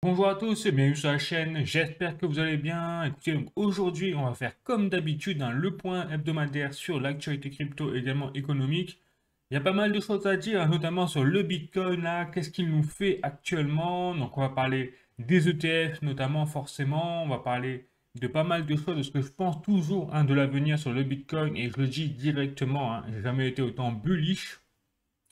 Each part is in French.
Bonjour à tous et bienvenue sur la chaîne, j'espère que vous allez bien. Écoutez, donc aujourd'hui on va faire comme d'habitude le point hebdomadaire sur l'actualité crypto et également économique. Il y a pas mal de choses à dire, notamment sur le Bitcoin là, qu'est-ce qu'il nous fait actuellement. Donc on va parler des ETF notamment forcément, on va parler de pas mal de choses, de ce que je pense toujours de l'avenir sur le Bitcoin et je le dis directement, j'ai jamais été autant bullish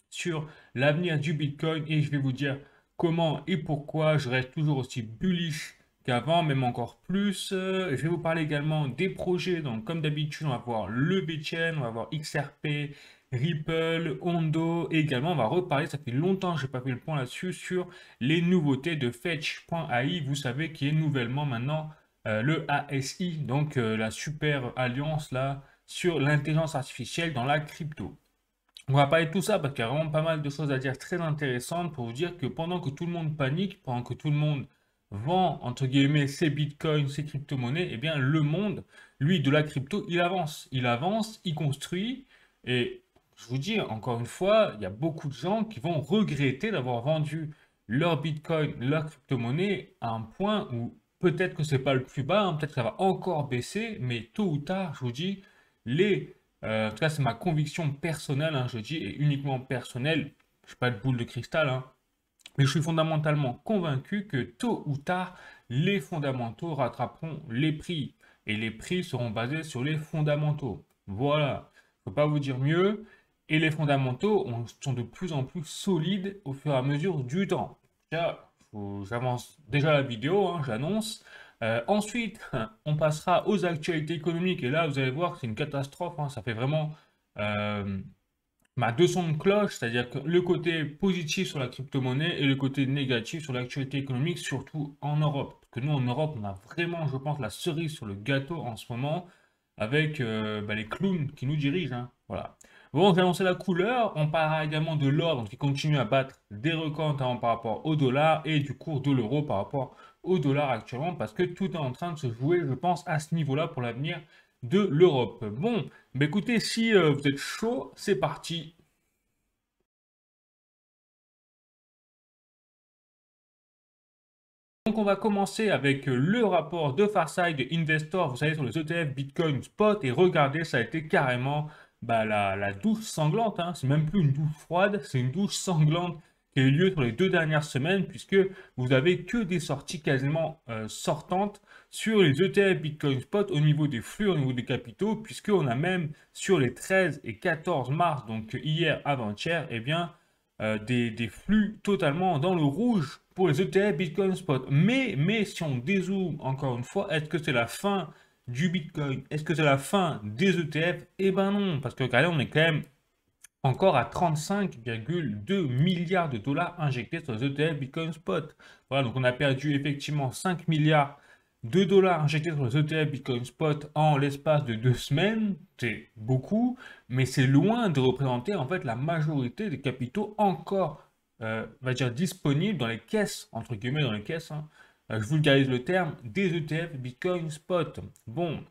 sur l'avenir du Bitcoin et je vais vous dire comment et pourquoi je reste toujours aussi bullish qu'avant, même encore plus. Je vais vous parler également des projets. Donc, comme d'habitude, on va voir le BitChain, on va voir XRP, Ripple, Ondo et également on va reparler, ça fait longtemps que je n'ai pas fait le point là-dessus, sur les nouveautés de Fetch.ai. Vous savez qui est nouvellement maintenant le ASI, donc la super alliance là sur l'intelligence artificielle dans la crypto. On va parler de tout ça parce qu'il y a vraiment pas mal de choses à dire très intéressantes pour vous dire que pendant que tout le monde panique, pendant que tout le monde vend, entre guillemets, ses bitcoins, ses crypto-monnaies, eh bien, le monde, lui, de la crypto, il avance. Il avance, il construit. Et je vous dis, encore une fois, il y a beaucoup de gens qui vont regretter d'avoir vendu leur bitcoin, leur crypto-monnaie à un point où peut-être que c'est pas le plus bas, peut-être que ça va encore baisser, mais tôt ou tard, je vous dis, les en tout cas, c'est ma conviction personnelle, je dis, et uniquement personnelle. Je suis pas de boule de cristal, mais je suis fondamentalement convaincu que tôt ou tard, les fondamentaux rattraperont les prix. Et les prix seront basés sur les fondamentaux. Voilà. Je ne peux pas vous dire mieux. Et les fondamentaux sont de plus en plus solides au fur et à mesure du temps. Là, j'avance déjà la vidéo, j'annonce. Ensuite, on passera aux actualités économiques. Et là, vous allez voir que c'est une catastrophe. Ça fait vraiment deux sons de cloche, c'est-à-dire que le côté positif sur la crypto-monnaie et le côté négatif sur l'actualité économique, surtout en Europe. Parce que nous, en Europe, on a vraiment, je pense, la cerise sur le gâteau en ce moment avec les clowns qui nous dirigent. Voilà. Bon, j'ai annoncé la couleur. On parlera également de l'or, donc qui continue à battre des records notamment par rapport au dollar et du cours de l'euro par rapport au dollar actuellement, parce que tout est en train de se jouer, je pense, à ce niveau-là pour l'avenir de l'Europe. Bon, bah écoutez, si vous êtes chaud, c'est parti. Donc on va commencer avec le rapport de Farside Investor, vous savez, sur les ETF Bitcoin Spot, et regardez, ça a été carrément la douche sanglante, c'est même plus une douche froide, c'est une douche sanglante qui a eu lieu sur les 2 dernières semaines, puisque vous avez que des sorties quasiment sortantes sur les ETF Bitcoin Spot au niveau des flux, au niveau des capitaux, puisqu'on a même sur les 13 et 14 mars, donc hier, avant-hier, eh bien, des flux totalement dans le rouge pour les ETF Bitcoin Spot. Mais si on dézoome encore une fois, est-ce que c'est la fin du Bitcoin? Est-ce que c'est la fin des ETF? Eh ben non, parce que regardez, on est quand même encore à 35,2 milliards de dollars injectés sur les ETF Bitcoin Spot. Voilà, donc on a perdu effectivement 5 milliards de dollars injectés sur les ETF Bitcoin Spot en l'espace de 2 semaines. C'est beaucoup, mais c'est loin de représenter en fait la majorité des capitaux encore, on va dire, disponibles dans les caisses, entre guillemets dans les caisses, je vulgarise le terme, des ETF Bitcoin Spot. Bon,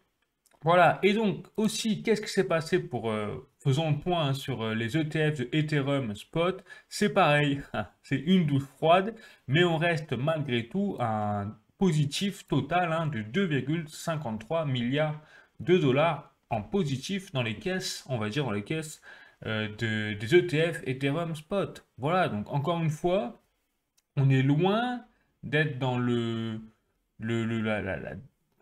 voilà, et donc aussi, qu'est-ce qui s'est passé pour, faisons le point sur les ETF de Ethereum Spot, c'est pareil, c'est une douche froide, mais on reste malgré tout à un positif total de 2,53 milliards de dollars en positif dans les caisses, on va dire dans les caisses des ETF Ethereum Spot. Voilà, donc encore une fois, on est loin d'être dans enfin,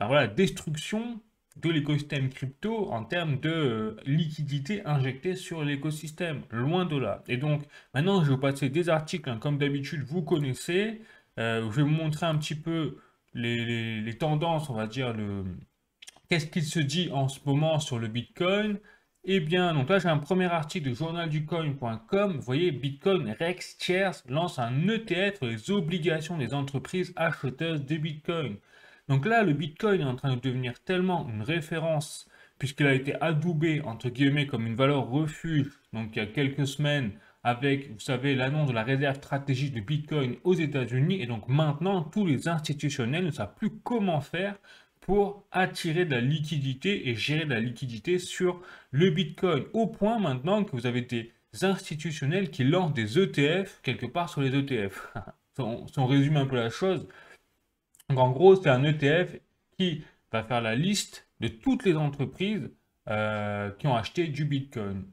voilà, la destruction de l'écosystème crypto en termes de liquidité injectée sur l'écosystème. Loin de là. Et donc, maintenant, je vais vous passer des articles, comme d'habitude, vous connaissez. Je vais vous montrer un petit peu les tendances, on va dire, qu'est-ce qu'il se dit en ce moment sur le Bitcoin. Eh bien, donc là, j'ai un premier article de journalducoin.com. Vous voyez, Bitcoin Rex Shares lance un ETF sur les obligations des entreprises acheteuses de Bitcoin. Donc là, le Bitcoin est en train de devenir tellement une référence, puisqu'il a été adoubé, entre guillemets, comme une valeur refuge, donc il y a quelques semaines, avec, vous savez, l'annonce de la réserve stratégique de Bitcoin aux États-Unis. Et donc maintenant, tous les institutionnels ne savent plus comment faire pour attirer de la liquidité et gérer de la liquidité sur le Bitcoin. Au point maintenant que vous avez des institutionnels qui lancent des ETF quelque part sur les ETF. Si on résume un peu la chose, donc en gros, c'est un ETF qui va faire la liste de toutes les entreprises qui ont acheté du Bitcoin.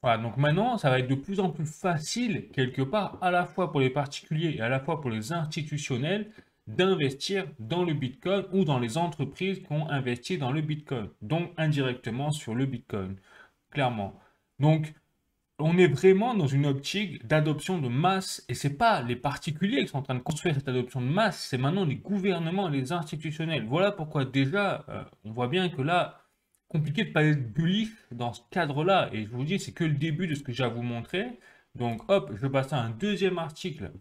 Voilà, donc maintenant, ça va être de plus en plus facile, quelque part, à la fois pour les particuliers et à la fois pour les institutionnels, d'investir dans le Bitcoin ou dans les entreprises qui ont investi dans le Bitcoin, donc indirectement sur le Bitcoin, clairement. Donc, on est vraiment dans une optique d'adoption de masse, et c'est pas les particuliers qui sont en train de construire cette adoption de masse, c'est maintenant les gouvernements et les institutionnels. Voilà pourquoi déjà, on voit bien que là, compliqué de pas être bullish dans ce cadre-là, et je vous dis, c'est que le début de ce que j'ai à vous montrer. Donc hop, je passe à un deuxième article,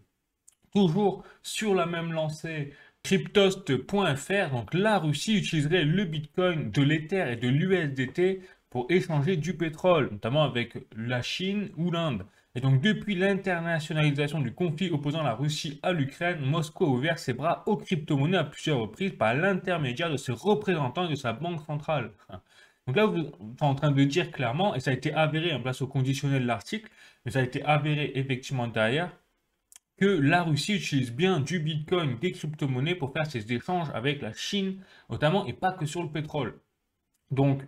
toujours sur la même lancée, cryptost.fr. Donc la Russie utiliserait le Bitcoin, de l'Ether et de l'USDT pour échanger du pétrole, notamment avec la Chine ou l'Inde. Et donc depuis l'internationalisation du conflit opposant la Russie à l'Ukraine, Moscou a ouvert ses bras aux crypto-monnaies à plusieurs reprises par l'intermédiaire de ses représentants et de sa banque centrale. Donc là, vous êtes en train de dire clairement, et ça a été avéré, en place au conditionnel de l'article, mais ça a été avéré effectivement derrière, que la Russie utilise bien du Bitcoin, des crypto-monnaies pour faire ses échanges avec la Chine, notamment, et pas que sur le pétrole. Donc,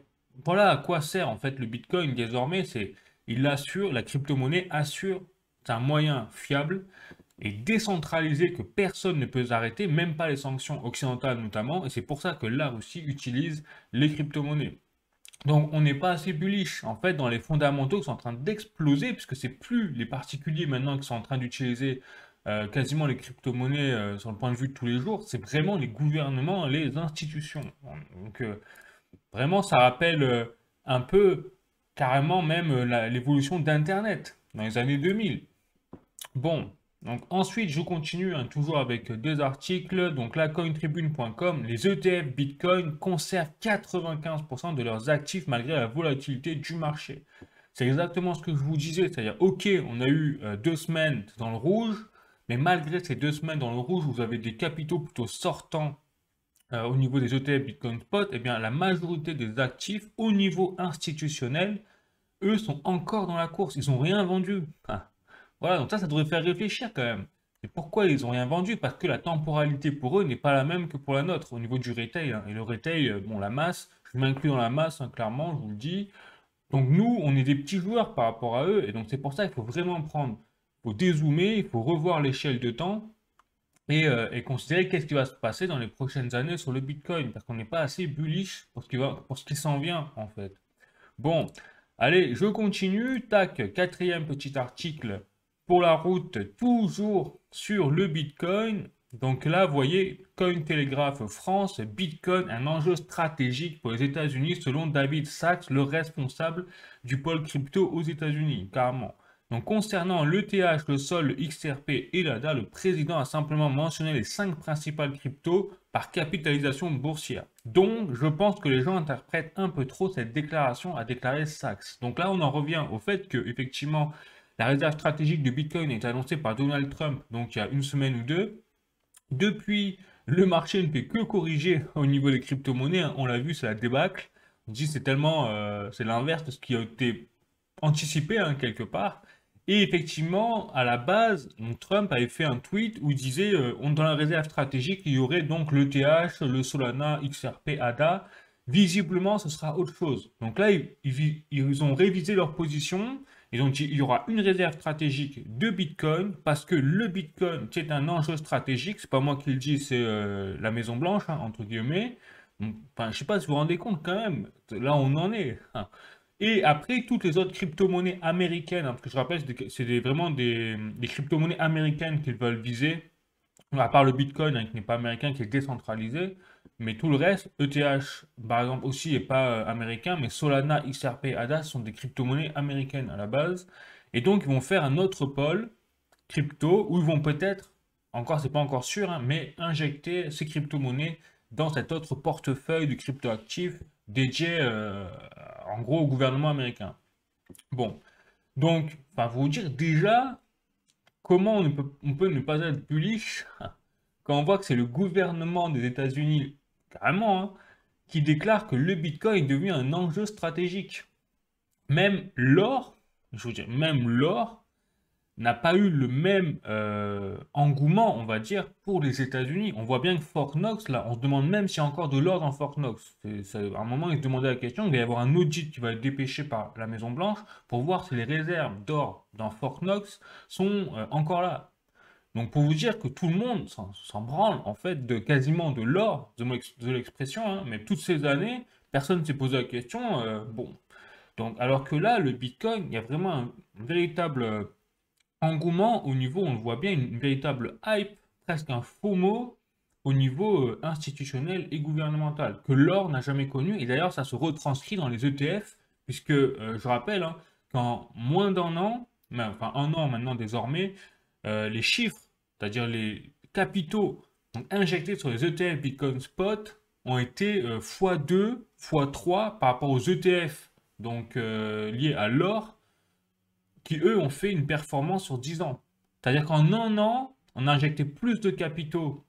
voilà à quoi sert en fait le Bitcoin désormais, c'est il assure, la crypto-monnaie assure, c'est un moyen fiable et décentralisé que personne ne peut arrêter, même pas les sanctions occidentales notamment, et c'est pour ça que la Russie utilise les crypto-monnaies. Donc on n'est pas assez bullish en fait dans les fondamentaux qui sont en train d'exploser, puisque c'est plus les particuliers maintenant qui sont en train d'utiliser quasiment les crypto-monnaies sur le point de vue de tous les jours, c'est vraiment les gouvernements, les institutions. Donc vraiment ça rappelle un peu carrément même l'évolution d'Internet dans les années 2000. Bon, donc ensuite je continue hein, toujours avec deux articles. Donc la cointribune.com, les ETF Bitcoin conservent 95% de leurs actifs malgré la volatilité du marché. C'est exactement ce que je vous disais, c'est-à-dire ok, on a eu 2 semaines dans le rouge, mais malgré ces 2 semaines dans le rouge, vous avez des capitaux plutôt sortants au niveau des ETF Bitcoin Spot, et bien la majorité des actifs au niveau institutionnel, eux sont encore dans la course, ils n'ont rien vendu. Enfin, voilà, donc ça devrait faire réfléchir quand même. Et pourquoi ils n'ont rien vendu? Parce que la temporalité pour eux n'est pas la même que pour la nôtre au niveau du retail, hein. Et le retail, bon, la masse, je m'inclus dans la masse, hein, clairement, je vous le dis. Donc nous, on est des petits joueurs par rapport à eux, et donc c'est pour ça qu'il faut vraiment prendre, il faut dézoomer, il faut revoir l'échelle de temps, et considérer qu'est-ce qui va se passer dans les prochaines années sur le Bitcoin, parce qu'on n'est pas assez bullish pour ce qui s'en vient, en fait. Bon, allez, je continue. Tac, quatrième petit article pour la route, toujours sur le Bitcoin. Donc là, vous voyez, Cointelegraph France, Bitcoin, un enjeu stratégique pour les États-Unis, selon David Sachs, le responsable du pôle crypto aux États-Unis, carrément. Donc concernant l'ETH, le Sol, le XRP et l'ADA, le président a simplement mentionné les 5 principales cryptos par capitalisation boursière. Donc je pense que les gens interprètent un peu trop cette déclaration, a déclaré Sachs. Donc là on en revient au fait que effectivement la réserve stratégique de Bitcoin est annoncée par Donald Trump, donc il y a une semaine ou deux. Depuis, le marché ne fait que corriger au niveau des crypto-monnaies, hein. On l'a vu, c'est la débâcle. On dit c'est tellement, c'est l'inverse de ce qui a été anticipé hein, quelque part. Et effectivement, à la base, donc, Trump avait fait un tweet où il disait dans la réserve stratégique, il y aurait donc l'ETH, le Solana, XRP, ADA. Visiblement, ce sera autre chose. Donc là, ils ont révisé leur position. Et donc, il y aura une réserve stratégique de Bitcoin parce que le Bitcoin, c'est un enjeu stratégique. C'est pas moi qui le dis, c'est la Maison Blanche, hein, entre guillemets. Donc, enfin, je sais pas si vous vous rendez compte quand même. Là, on en est, hein. Et après, toutes les autres crypto-monnaies américaines, hein, parce que je rappelle, vraiment des crypto-monnaies américaines qu'ils veulent viser, à part le Bitcoin, hein, qui n'est pas américain, qui est décentralisé, mais tout le reste, ETH, par exemple, aussi n'est pas américain, mais Solana, XRP, ADA sont des crypto-monnaies américaines à la base. Et donc, ils vont faire un autre pôle crypto où ils vont peut-être, encore, c'est pas encore sûr, hein, mais injecter ces crypto-monnaies dans cet autre portefeuille de crypto-actifs dédié en gros au gouvernement américain. Bon, donc, enfin, vous dire déjà comment on peut ne pas être bullish quand on voit que c'est le gouvernement des États-Unis, carrément, hein, qui déclare que le Bitcoin est devenu un enjeu stratégique. Même l'or, je veux dire, même l'or n'a pas eu le même engouement, on va dire, pour les États-Unis. On voit bien que Fort Knox, là, on se demande même s'il y a encore de l'or dans Fort Knox. À un moment, ils se demandaient la question, il va y avoir un audit qui va être dépêché par la Maison-Blanche pour voir si les réserves d'or dans Fort Knox sont encore là. Donc pour vous dire que tout le monde s'en branle, en fait, de quasiment de l'or, de l'expression, hein, mais toutes ces années, personne ne s'est posé la question, bon. Donc, alors que là, le Bitcoin, il y a vraiment un véritable engouement au niveau, on le voit bien, une véritable hype, presque un FOMO au niveau institutionnel et gouvernemental, que l'or n'a jamais connu. Et d'ailleurs, ça se retranscrit dans les ETF, puisque je rappelle hein, qu'en moins d'un an, enfin un an maintenant désormais, les chiffres, c'est-à-dire les capitaux donc, injectés sur les ETF Bitcoin Spot ont été x2, x3 par rapport aux ETF donc, liés à l'or qui eux ont fait une performance sur 10 ans. C'est-à-dire qu'en un an, on a injecté plus de capitaux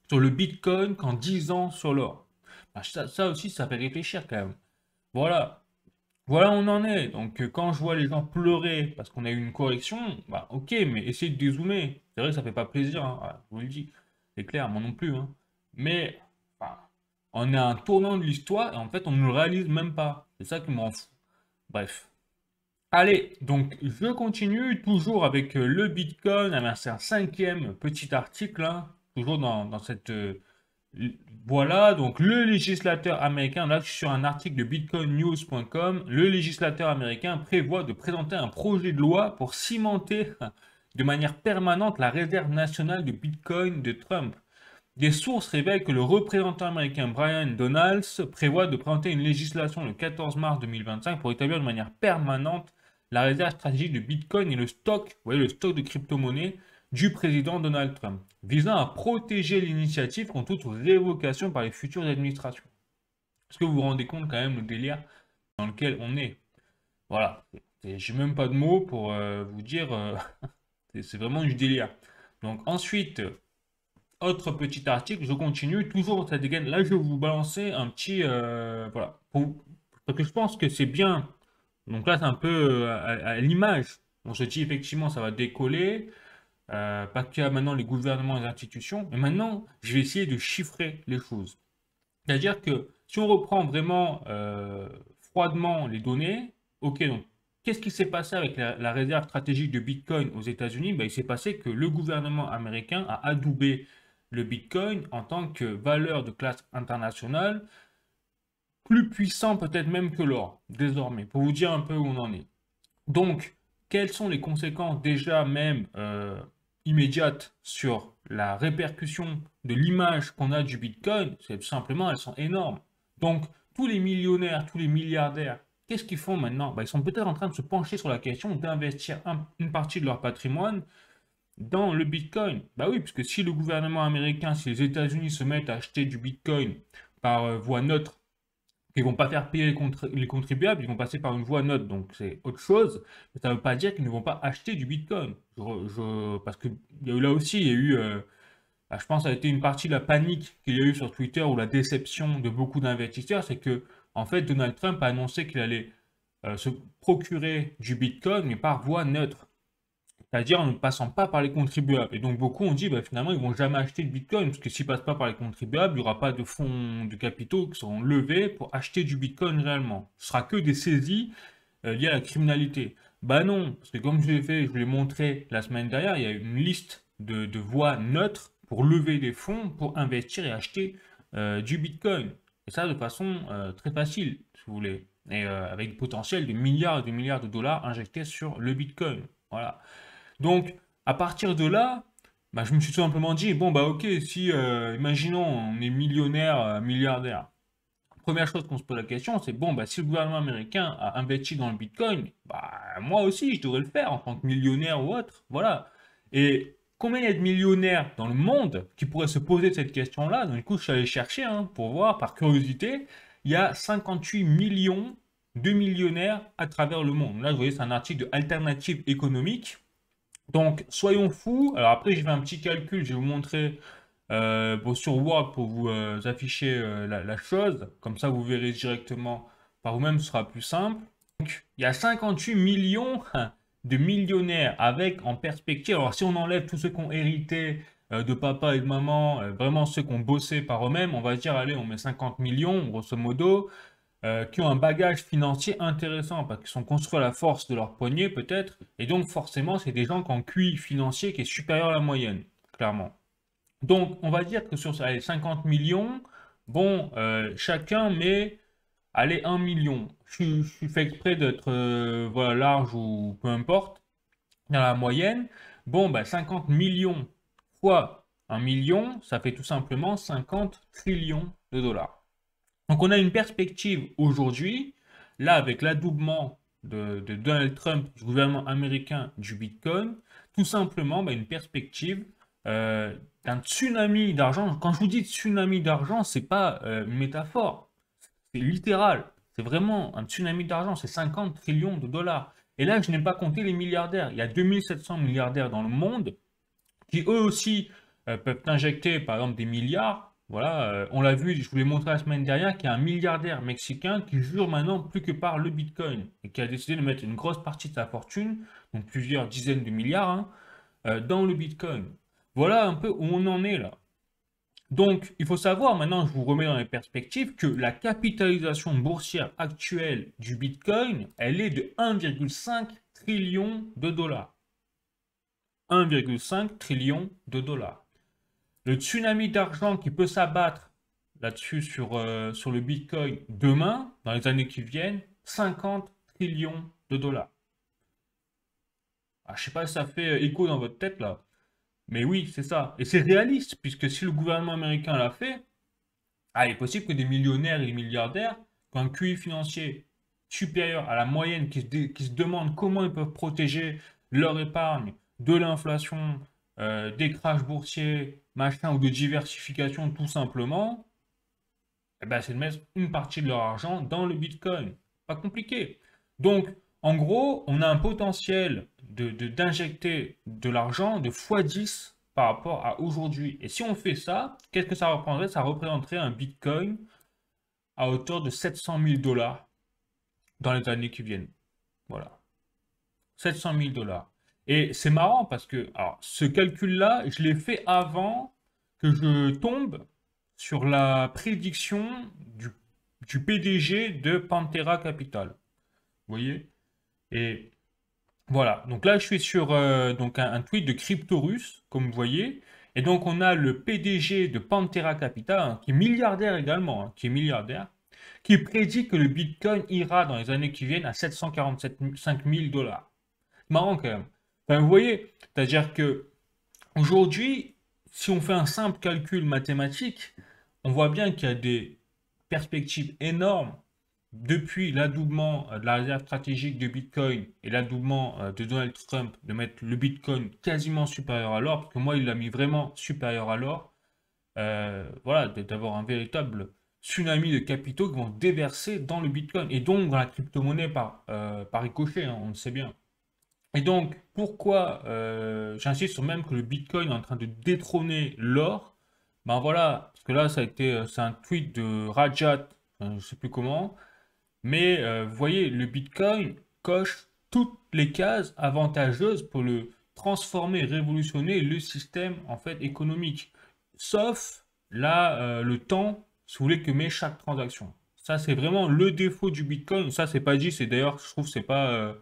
sur le Bitcoin qu'en 10 ans sur l'or. Ben, ça aussi, ça fait réfléchir quand même. Voilà. Voilà où on en est. Donc quand je vois les gens pleurer parce qu'on a eu une correction, bah ok, mais essayez de dézoomer. C'est vrai que ça fait pas plaisir, hein. Voilà, je vous le dis. C'est clair, moi non plus, hein. Mais enfin, on est à un tournant de l'histoire et en fait on ne le réalise même pas. C'est ça qui m'en fout. Bref. Allez, donc je continue toujours avec le Bitcoin. C'est un cinquième petit article, hein, toujours dans cette voilà. Donc le législateur américain, là je suis sur un article de bitcoinnews.com. Le législateur américain prévoit de présenter un projet de loi pour cimenter de manière permanente la réserve nationale de Bitcoin de Trump. Des sources révèlent que le représentant américain Brian Donalds prévoit de présenter une législation le 14 mars 2025 pour établir de manière permanente la réserve stratégique de Bitcoin et le stock, vous voyez, le stock de crypto-monnaies du président Donald Trump, visant à protéger l'initiative contre toute révocation par les futures administrations. Est-ce que vous vous rendez compte quand même le délire dans lequel on est? Voilà, j'ai même pas de mots pour vous dire, c'est vraiment du délire. Donc ensuite, autre petit article, je continue, toujours cette dégaine. Là, je vais vous balancer un petit, voilà, parce que je pense que c'est bien. Donc là, c'est un peu à l'image. On se dit effectivement, ça va décoller, parce qu'il y a maintenant les gouvernements et les institutions. Mais maintenant, je vais essayer de chiffrer les choses. C'est-à-dire que si on reprend vraiment froidement les données, ok, donc qu'est-ce qui s'est passé avec la réserve stratégique de Bitcoin aux États-Unis? Ben, il s'est passé que le gouvernement américain a adoubé le Bitcoin en tant que valeur de classe internationale, plus puissant peut-être même que l'or, désormais, pour vous dire un peu où on en est. Donc, quelles sont les conséquences déjà même immédiates sur la répercussion de l'image qu'on a du Bitcoin? C'est tout simplement, elles sont énormes. Donc, tous les millionnaires, tous les milliardaires, qu'est-ce qu'ils font maintenant? Ben, ils sont peut-être en train de se pencher sur la question d'investir une partie de leur patrimoine dans le Bitcoin. Bah oui, parce que si le gouvernement américain, si les États-Unis se mettent à acheter du Bitcoin par voie neutre, ils vont pas faire payer les contribuables, ils vont passer par une voie neutre, donc c'est autre chose. Mais ça ne veut pas dire qu'ils ne vont pas acheter du Bitcoin. Parce que il y a eu là aussi, il y a eu, bah, je pense, que ça a été une partie de la panique qu'il y a eu sur Twitter ou la déception de beaucoup d'investisseurs, c'est que en fait Donald Trump a annoncé qu'il allait se procurer du Bitcoin, mais par voie neutre. C'est-à-dire en ne passant pas par les contribuables. Et donc beaucoup ont dit, bah, finalement, ils vont jamais acheter de Bitcoin, parce que s'ils ne passent pas par les contribuables, il n'y aura pas de fonds de capitaux qui seront levés pour acheter du Bitcoin réellement. Ce sera que des saisies liées à la criminalité. Bah non, parce que comme je l'ai fait, je vous l'ai montré la semaine dernière, il y a une liste de voies neutres pour lever des fonds, pour investir et acheter du Bitcoin. Et ça de façon très facile, si vous voulez. Et avec le potentiel de milliards et de milliards de dollars injectés sur le Bitcoin. Voilà. Donc, à partir de là, bah, je me suis tout simplement dit, bon, bah ok, si, imaginons, on est millionnaire, milliardaire. Première chose qu'on se pose la question, c'est, bon, bah si le gouvernement américain a investi dans le Bitcoin, bah moi aussi, je devrais le faire en tant que millionnaire ou autre. Voilà. Et combien il y a de millionnaires dans le monde qui pourraient se poser cette question-là? Donc, du coup, je suis allé chercher, hein, pour voir, par curiosité, il y a 58 millions de millionnaires à travers le monde. Là, vous voyez, c'est un article de Alternative économique. Donc, soyons fous. Alors après, j'ai fait un petit calcul, je vais vous montrer sur Word pour vous afficher la chose. Comme ça, vous verrez directement par vous-même, ce sera plus simple. Donc, il y a 58 millions de millionnaires avec en perspective, alors si on enlève tous ceux qui ont hérité de papa et de maman, vraiment ceux qui ont bossé par eux-mêmes, on va dire, allez, on met 50 millions, grosso modo, qui ont un bagage financier intéressant, parce qu'ils sont construits à la force de leur poignet peut-être, et donc forcément c'est des gens qui ont un QI financier qui est supérieur à la moyenne, clairement. Donc on va dire que sur allez, 50 millions, bon, chacun met, allez, 1 million. Je fais exprès d'être voilà, large ou peu importe, dans la moyenne. Bon, bah, 50 millions fois 1 million, ça fait tout simplement 50 trillions de dollars. Donc on a une perspective aujourd'hui, là avec l'adoubement de Donald Trump, du gouvernement américain du Bitcoin, tout simplement bah, une perspective euh, d'un tsunami d'argent. Quand je vous dis tsunami d'argent, c'est pas une métaphore, c'est littéral. C'est vraiment un tsunami d'argent, c'est 50 trillions de dollars. Et là, je n'ai pas compté les milliardaires. Il y a 2700 milliardaires dans le monde qui eux aussi peuvent injecter par exemple des milliards. Voilà, on l'a vu, je vous l'ai montré la semaine dernière, qu'il y a un milliardaire mexicain qui jure maintenant plus que par le Bitcoin et qui a décidé de mettre une grosse partie de sa fortune, donc plusieurs dizaines de milliards, hein, dans le Bitcoin. Voilà un peu où on en est là. Donc, il faut savoir, maintenant je vous remets dans les perspectives, que la capitalisation boursière actuelle du Bitcoin, elle est de 1,5 trillion de dollars. 1,5 trillion de dollars. Le tsunami d'argent qui peut s'abattre là-dessus sur le Bitcoin demain, dans les années qui viennent, 50 trillions de dollars. Ah, je ne sais pas si ça fait écho dans votre tête là, mais oui, c'est ça. Et c'est réaliste, puisque si le gouvernement américain l'a fait, il est possible que des millionnaires et des milliardaires qui ont un QI financier supérieur à la moyenne, qui se demandent comment ils peuvent protéger leur épargne de l'inflation, des crashs boursiers, machin, ou de diversification tout simplement, eh ben, c'est de mettre une partie de leur argent dans le Bitcoin. Pas compliqué. Donc, en gros, on a un potentiel d'injecter de l'argent de x10 par rapport à aujourd'hui. Et si on fait ça, qu'est-ce que ça représentarait? Ça représenterait un Bitcoin à hauteur de 700 000 dollars dans les années qui viennent. Voilà. 700 000 dollars. Et c'est marrant parce que alors, ce calcul-là, je l'ai fait avant que je tombe sur la prédiction du PDG de Pantera Capital. Vous voyez? Et voilà. Donc là, je suis sur donc un tweet de Cryptorus, comme vous voyez. Et donc, on a le PDG de Pantera Capital, hein, qui est milliardaire également, hein, qui est milliardaire, qui prédit que le Bitcoin ira dans les années qui viennent à 745 000 dollars. Marrant quand même. Enfin, vous voyez, c'est-à-dire que aujourd'hui, si on fait un simple calcul mathématique, on voit bien qu'il y a des perspectives énormes depuis l'adoubement de la réserve stratégique de Bitcoin et l'adoubement de Donald Trump de mettre le Bitcoin quasiment supérieur à l'or, parce que moi, il l'a mis vraiment supérieur à l'or, voilà, d'avoir un véritable tsunami de capitaux qui vont déverser dans le Bitcoin et donc dans la crypto-monnaie par ricochet, hein, on le sait bien. Et donc, pourquoi j'insiste sur même que le Bitcoin est en train de détrôner l'or? Ben voilà, parce que là, c'est un tweet de Rajat, je ne sais plus comment, mais vous voyez, le Bitcoin coche toutes les cases avantageuses pour le transformer, révolutionner le système en fait économique, sauf là le temps, si vous voulez, que met chaque transaction. Ça, c'est vraiment le défaut du Bitcoin. Ça, c'est pas dit, c'est d'ailleurs, je trouve, que c'est pas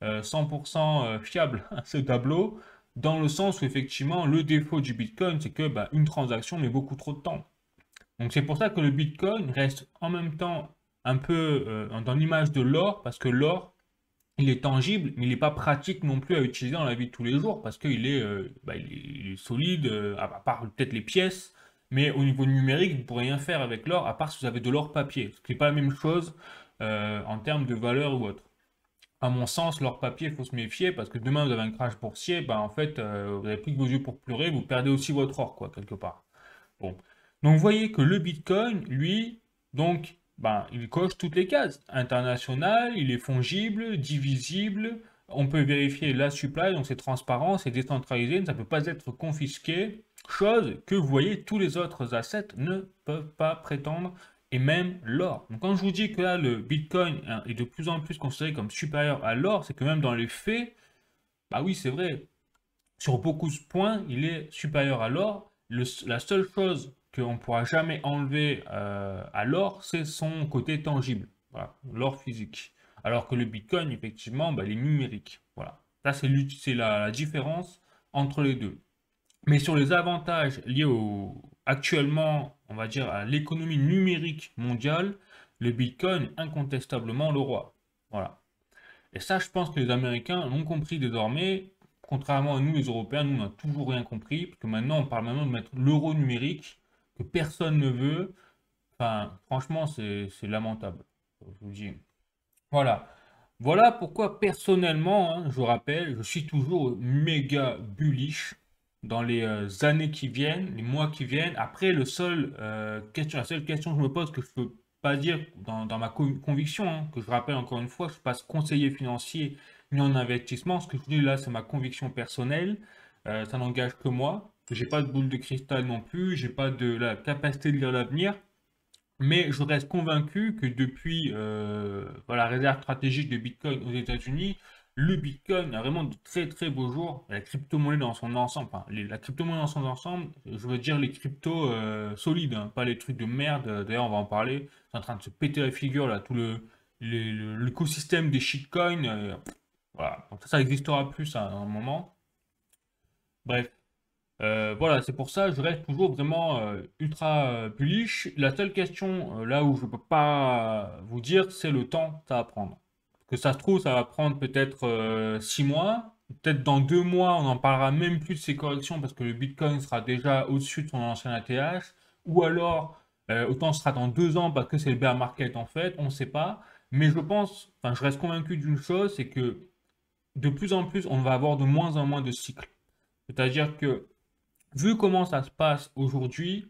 100% fiable ce tableau, dans le sens où effectivement le défaut du Bitcoin, c'est que bah, une transaction met beaucoup trop de temps. Donc c'est pour ça que le Bitcoin reste en même temps un peu dans l'image de l'or, parce que l'or, il est tangible, mais il n'est pas pratique non plus à utiliser dans la vie de tous les jours, parce qu'il est, bah, il est solide, à part peut-être les pièces, mais au niveau numérique, vous ne pourrez rien faire avec l'or, à part si vous avez de l'or papier, ce qui n'est pas la même chose en termes de valeur ou autre. À mon sens, l'or papier, il faut se méfier parce que demain vous avez un crash boursier, ben en fait, vous avez pris que vos yeux pour pleurer, vous perdez aussi votre or, quoi, quelque part. Bon. Donc vous voyez que le Bitcoin, lui, donc, ben, il coche toutes les cases. International, il est fongible, divisible, on peut vérifier la supply, donc c'est transparent, c'est décentralisé, ça ne peut pas être confisqué, chose que vous voyez, tous les autres assets ne peuvent pas prétendre et même l'or. Donc quand je vous dis que là, le Bitcoin hein, est de plus en plus considéré comme supérieur à l'or, c'est que même dans les faits, Bah oui, c'est vrai. Sur beaucoup de points, il est supérieur à l'or. La seule chose qu'on ne pourra jamais enlever à l'or, c'est son côté tangible. Voilà, l'or physique. Alors que le Bitcoin, effectivement, bah, il est numérique. Voilà. Ça, c'est la différence entre les deux. Mais sur les avantages liés actuellement, on va dire, à l'économie numérique mondiale, le Bitcoin est incontestablement le roi. Voilà. Et ça, je pense que les Américains l'ont compris désormais. Contrairement à nous, les Européens, nous, on n'a toujours rien compris. Parce que maintenant, on parle maintenant de mettre l'euro numérique, que personne ne veut. Enfin, franchement, c'est lamentable. Je vous dis. Voilà. Voilà pourquoi personnellement, hein, je vous rappelle, je suis toujours méga bullish dans les années qui viennent, les mois qui viennent. Après, la seule question que je me pose, que je peux pas dire dans ma conviction, hein, que je rappelle encore une fois, je ne suis pas conseiller financier ni en investissement. Ce que je vous dis là, c'est ma conviction personnelle. Ça n'engage que moi. J'ai pas de boule de cristal non plus. J'ai pas de la capacité de lire l'avenir. Mais je reste convaincu que depuis voilà, la réserve stratégique de Bitcoin aux États-Unis, le Bitcoin a vraiment de très très beaux jours. La crypto-monnaie dans son ensemble, enfin, la crypto-monnaie dans son ensemble, je veux dire les cryptos solides, hein, pas les trucs de merde. D'ailleurs, on va en parler. C'est en train de se péter la figure là, tout l'écosystème des shitcoins. Voilà, donc ça n'existera plus à un moment. Bref. Voilà, c'est pour ça que je reste toujours vraiment ultra bullish. La seule question là où je peux pas vous dire, c'est le temps que ça va prendre. Que ça se trouve, ça va prendre peut-être 6 mois. Peut-être dans 2 mois, on n'en parlera même plus de ces corrections parce que le Bitcoin sera déjà au-dessus de son ancien ATH. Ou alors, autant ce sera dans 2 ans parce que c'est le bear market en fait, on ne sait pas. Mais je pense, enfin, je reste convaincu d'une chose, c'est que de plus en plus, on va avoir de moins en moins de cycles. C'est-à-dire que vu comment ça se passe aujourd'hui,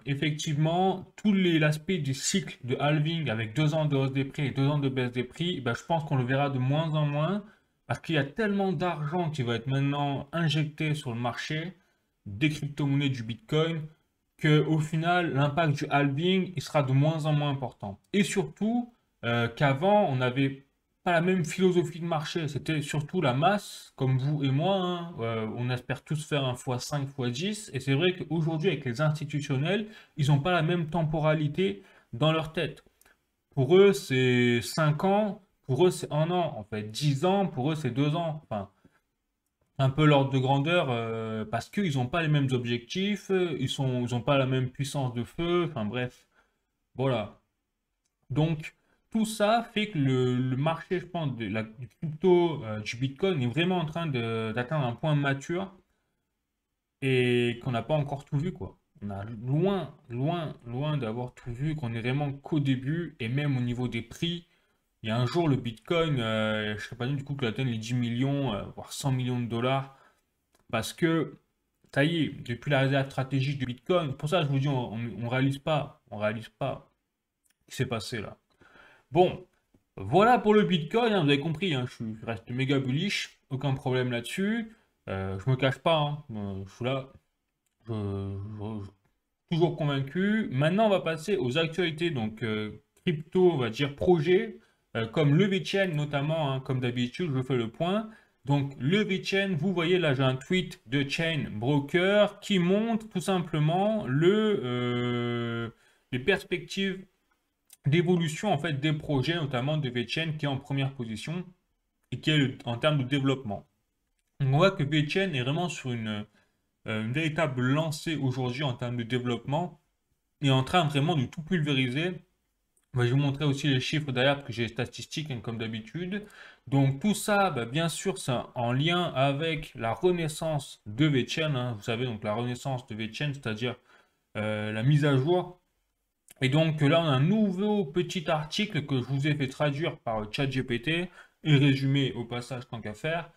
effectivement, l'aspect du cycle de halving avec 2 ans de hausse des prix et 2 ans de baisse des prix, ben, je pense qu'on le verra de moins en moins parce qu'il y a tellement d'argent qui va être maintenant injecté sur le marché des crypto-monnaies du Bitcoin que au final, l'impact du halving il sera de moins en moins important. Et surtout, qu'avant, on n'avait pas la même philosophie de marché. C'était surtout la masse, comme vous et moi, hein. On espère tous faire un x5, x10. Et c'est vrai qu'aujourd'hui, avec les institutionnels, ils n'ont pas la même temporalité dans leur tête. Pour eux, c'est 5 ans. Pour eux, c'est 1 an. En fait, 10 ans, pour eux, c'est 2 ans. Enfin, un peu l'ordre de grandeur parce qu'ils n'ont pas les mêmes objectifs, ils ont pas la même puissance de feu. Enfin, bref, voilà. Donc, tout ça fait que le marché, je pense, du crypto, du Bitcoin est vraiment en train d'atteindre un point mature et qu'on n'a pas encore tout vu, quoi. On a loin, loin, loin d'avoir tout vu, qu'on est vraiment qu'au début et même au niveau des prix. Il y a un jour, le Bitcoin, je ne serais pas dit du coup qu'il atteigne les 10 millions, voire 100 millions de dollars parce que, ça y est, depuis la réserve stratégique du Bitcoin, pour ça je vous dis, on réalise pas ce qui s'est passé là. Bon, voilà pour le Bitcoin, hein, vous avez compris, hein, je reste méga bullish, aucun problème là-dessus. Je me cache pas, hein, je suis là, toujours convaincu. Maintenant, on va passer aux actualités, donc crypto, on va dire projet, comme le VeChain notamment, hein, comme d'habitude, je fais le point. Donc le VeChain, vous voyez là, j'ai un tweet de Chain Broker qui montre tout simplement les perspectives d'évolution en fait des projets, notamment de VeChain qui est en première position et qui est en termes de développement. Donc, on voit que VeChain est vraiment sur une véritable lancée aujourd'hui en termes de développement et en train vraiment de tout pulvériser. Je vais vous montrer aussi les chiffres derrière parce que j'ai les statistiques hein, comme d'habitude. Donc tout ça, bah, bien sûr, c'est en lien avec la renaissance de VeChain, hein. Vous savez, donc la renaissance de VeChain, c'est-à-dire la mise à jour. Et donc là, on a un nouveau petit article que je vous ai fait traduire par ChatGPT et résumé au passage tant qu'à faire,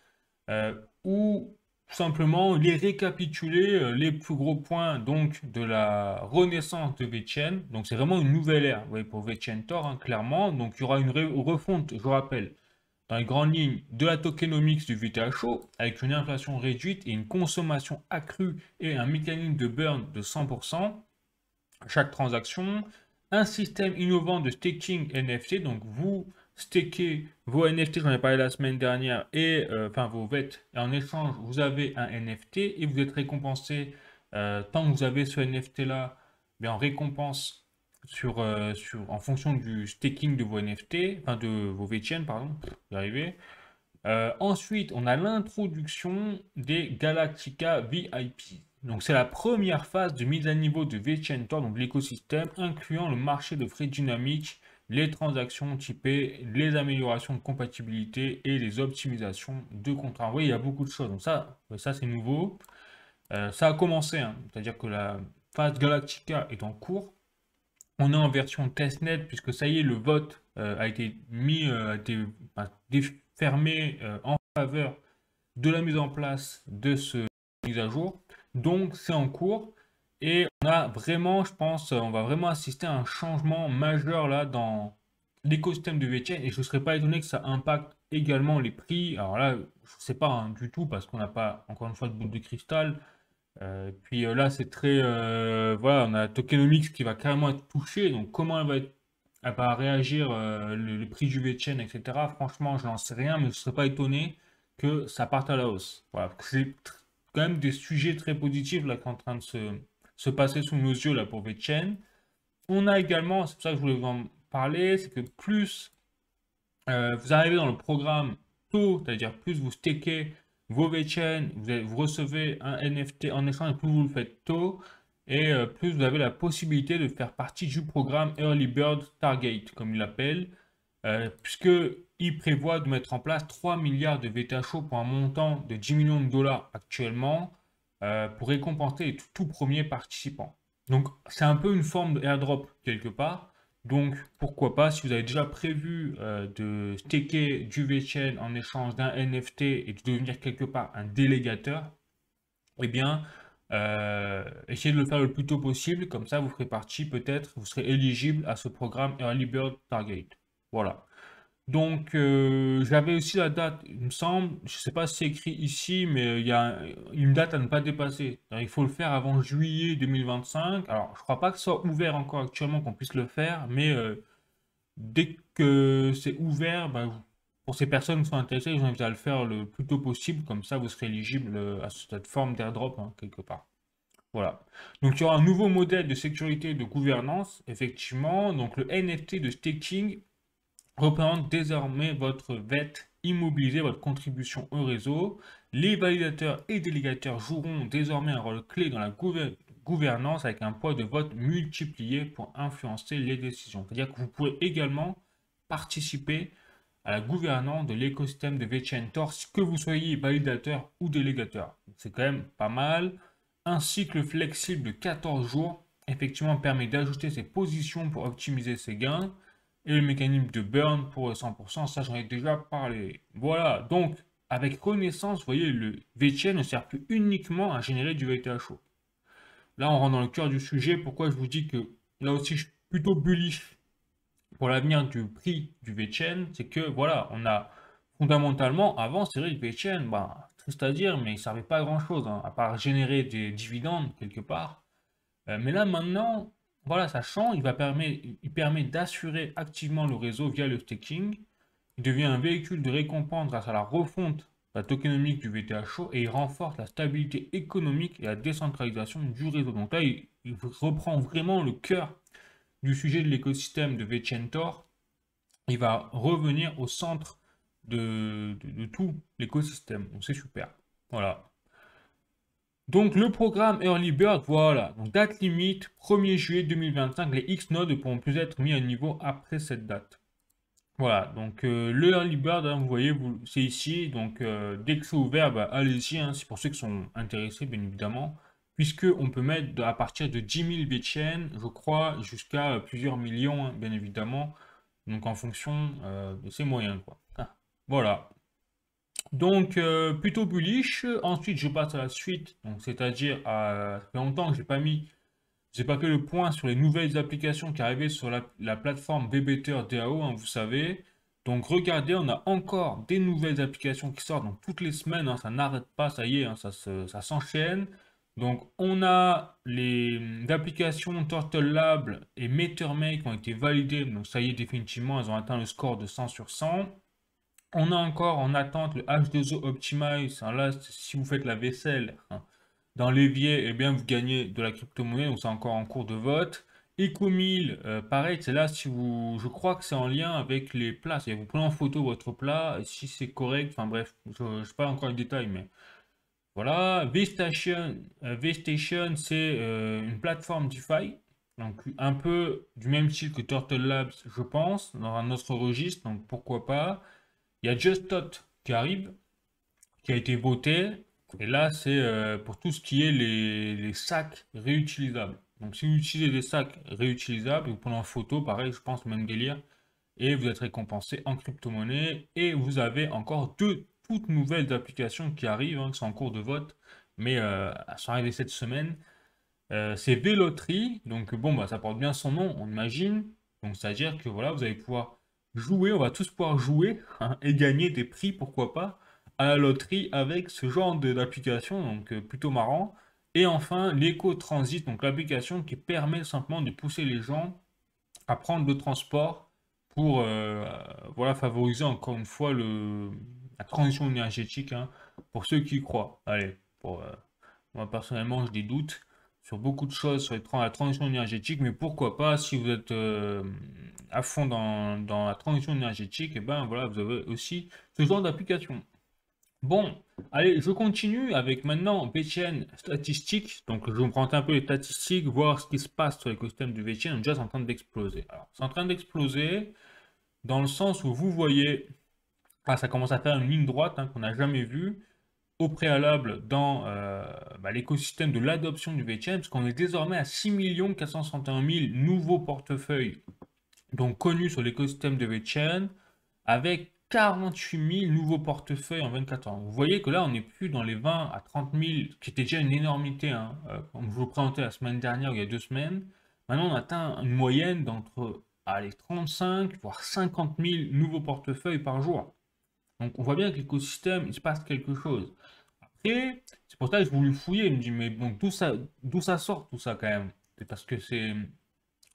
où tout simplement il est récapitulé les plus gros points donc de la renaissance de VeChain. Donc c'est vraiment une nouvelle ère, vous voyez, pour VeChain Tor, hein, clairement. Donc il y aura une refonte, je vous rappelle, dans les grandes lignes de la tokenomics du VTHO, avec une inflation réduite et une consommation accrue et un mécanisme de burn de 100% chaque transaction, un système innovant de staking NFT, donc vous staker vos NFT, j'en ai parlé la semaine dernière, et enfin vos VET, et en échange, vous avez un NFT et vous êtes récompensé tant que vous avez ce NFT-là, bien en récompense en fonction du staking de vos NFT, enfin de vos VeChain, pardon, j'y arriver. Ensuite, on a l'introduction des Galactica VIP. Donc, c'est la première phase de mise à niveau de VeChainTor, donc l'écosystème, incluant le marché de frais dynamiques, les transactions typées, les améliorations de compatibilité et les optimisations de contrats. Vous voyez, il y a beaucoup de choses. Donc, ça c'est nouveau. Ça a commencé, hein. C'est-à-dire que la phase Galactica est en cours. On est en version testnet puisque ça y est, le vote a été enfin, fermé en faveur de la mise en place de ce mise à jour. Donc c'est en cours et on a vraiment, je pense, on va vraiment assister à un changement majeur là dans l'écosystème de VeChain et je ne serais pas étonné que ça impacte également les prix. Alors là, je ne sais pas hein, du tout parce qu'on n'a pas encore une fois de boule de cristal. Puis là, c'est très. Voilà, on a Tokenomics qui va carrément être touché. Donc, comment elle va réagir, le prix du VeChain, etc. Franchement, je n'en sais rien, mais je ne serais pas étonné que ça parte à la hausse. Voilà, parce que c'est quand même des sujets très positifs là, qui sont en train de se passer sous nos yeux là, pour VeChain. On a également, c'est pour ça que je voulais vous en parler, c'est que plus vous arrivez dans le programme tôt, c'est-à-dire plus vous stakez vos VeChain, vous recevez un NFT en échange, et plus vous le faites tôt, et plus vous avez la possibilité de faire partie du programme Early Bird Target, comme il l'appelle, puisqu'il prévoit de mettre en place 3 milliards de VTHO pour un montant de 10 millions de dollars actuellement, pour récompenser les tout premiers participants. Donc c'est un peu une forme de airdrop quelque part. Donc, pourquoi pas, si vous avez déjà prévu de staker du VeChain en échange d'un NFT et de devenir quelque part un délégateur, eh bien, essayez de le faire le plus tôt possible. Comme ça, vous ferez partie, peut-être, vous serez éligible à ce programme Early Bird Target. Voilà. Donc, j'avais aussi la date, il me semble, je ne sais pas si c'est écrit ici, mais il y a une date à ne pas dépasser. Il faut le faire avant juillet 2025. Alors, je crois pas que ce soit ouvert encore actuellement qu'on puisse le faire, mais dès que c'est ouvert, ben, pour ces personnes qui sont intéressées, je vous invite à le faire le plus tôt possible, comme ça vous serez éligible à cette forme d'airdrop hein, quelque part. Voilà. Donc il y aura un nouveau modèle de sécurité et de gouvernance, effectivement. Donc le NFT de staking représente désormais votre VET immobilisé, votre contribution au réseau. Les validateurs et délégateurs joueront désormais un rôle clé dans la gouvernance avec un poids de vote multiplié pour influencer les décisions. C'est-à-dire que vous pourrez également participer à la gouvernance de l'écosystème de VeChainTor, que vous soyez validateur ou délégateur. C'est quand même pas mal. Un cycle flexible de 14 jours, effectivement, permet d'ajuster ses positions pour optimiser ses gains. Et le mécanisme de burn pour 100%, ça j'en ai déjà parlé. Voilà, donc avec Renaissance, vous voyez, le VeChain ne sert plus uniquement à générer du VTHO. Là, on rentre dans le cœur du sujet. Pourquoi je vous dis que là aussi, je suis plutôt bullish pour l'avenir du prix du VeChain, c'est que voilà, on a fondamentalement, avant, c'est vrai, le VeChain, bah, triste à dire, mais il ne servait pas à grand chose, hein, à part générer des dividendes quelque part. Mais là, maintenant, voilà, ça change. Il permet d'assurer activement le réseau via le staking. Il devient un véhicule de récompense grâce à la refonte de la tokenomique du VTHO et il renforce la stabilité économique et la décentralisation du réseau. Donc là, il reprend vraiment le cœur du sujet de l'écosystème de VeChainTor. Il va revenir au centre de tout l'écosystème. Donc c'est super. Voilà. Donc le programme Early Bird, voilà. Donc date limite, 1er juillet 2025, les X-Nodes ne pourront plus être mis à niveau après cette date. Voilà, donc le Early Bird, hein, vous voyez, c'est ici. Donc dès que c'est ouvert, bah, allez-y, hein, c'est pour ceux qui sont intéressés, bien évidemment. Puisque on peut mettre à partir de 10 000 VeChain, je crois, jusqu'à plusieurs millions, hein, bien évidemment. Donc en fonction de ses moyens, quoi. Ah, voilà. Donc, plutôt bullish. Ensuite, je passe à la suite. Donc, c'est-à-dire, ça fait longtemps que j'ai pas fait le point sur les nouvelles applications qui arrivaient sur la plateforme BBetter DAO, hein, vous savez. Donc, regardez, on a encore des nouvelles applications qui sortent donc toutes les semaines. Hein, ça n'arrête pas, ça y est, hein, ça s'enchaîne. Donc, on a les applications Turtle Lab et MeterMake qui ont été validées. Donc, ça y est, définitivement, elles ont atteint le score de 100 sur 100. On a encore en attente le H2O Optimize. Alors là, si vous faites la vaisselle, hein, dans l'évier, eh bien, vous gagnez de la crypto-monnaie. Donc, c'est encore en cours de vote. Eco1000, pareil, c'est là si vous, je crois que c'est en lien avec les plats. C'est-à-dire, vous prenez en photo votre plat, et si c'est correct, enfin bref, je ne sais pas encore les détails, mais voilà. VStation, c'est une plateforme DeFi, donc un peu du même style que Turtle Labs, je pense, dans un autre registre, donc pourquoi pas. Il y a JustTot qui arrive, qui a été voté, et là c'est pour tout ce qui est les sacs réutilisables. Donc si vous utilisez des sacs réutilisables, vous prenez en photo, pareil, je pense, même délire, et vous êtes récompensé en crypto-monnaie. Et vous avez encore deux toutes nouvelles applications qui arrivent, hein, qui sont en cours de vote, mais elles sont arrivées cette semaine. C'est Veloterie, donc bon, bah, ça porte bien son nom, on imagine. Donc c'est-à-dire que voilà, vous allez pouvoir jouer, on va tous pouvoir jouer hein, et gagner des prix, pourquoi pas, à la loterie avec ce genre d'application, donc plutôt marrant. Et enfin, l'éco-transit, donc l'application qui permet simplement de pousser les gens à prendre le transport pour voilà, favoriser encore une fois la transition énergétique hein, pour ceux qui y croient. Allez, moi personnellement, j'ai des doutes sur beaucoup de choses sur la transition énergétique, mais pourquoi pas si vous êtes à fond dans la transition énergétique, et ben voilà, vous avez aussi ce genre d'application. Bon, allez, je continue avec maintenant VCN statistiques. Donc, je vais me prendre un peu les statistiques, voir ce qui se passe sur l'écosystème du VCN. Déjà, c'est en train d'exploser. Alors, c'est en train d'exploser dans le sens où vous voyez, ah, ça commence à faire une ligne droite hein, qu'on n'a jamais vue au préalable dans l'écosystème de l'adoption du VCN, parce qu'on est désormais à 6 461 000 nouveaux portefeuilles donc connus sur l'écosystème de VChain, avec 48 000 nouveaux portefeuilles en 24 heures. Vous voyez que là, on n'est plus dans les 20 à 30 000, qui était déjà une énormité, hein, comme je vous le présentais la semaine dernière, il y a 2 semaines. Maintenant, on atteint une moyenne d'entre 35 voire 50 000 nouveaux portefeuilles par jour. Donc, on voit bien que l'écosystème, il se passe quelque chose. Après, c'est pour ça que je voulais fouiller. Je me dis, mais bon, d'où ça sort tout ça quand même? C'est parce que c'est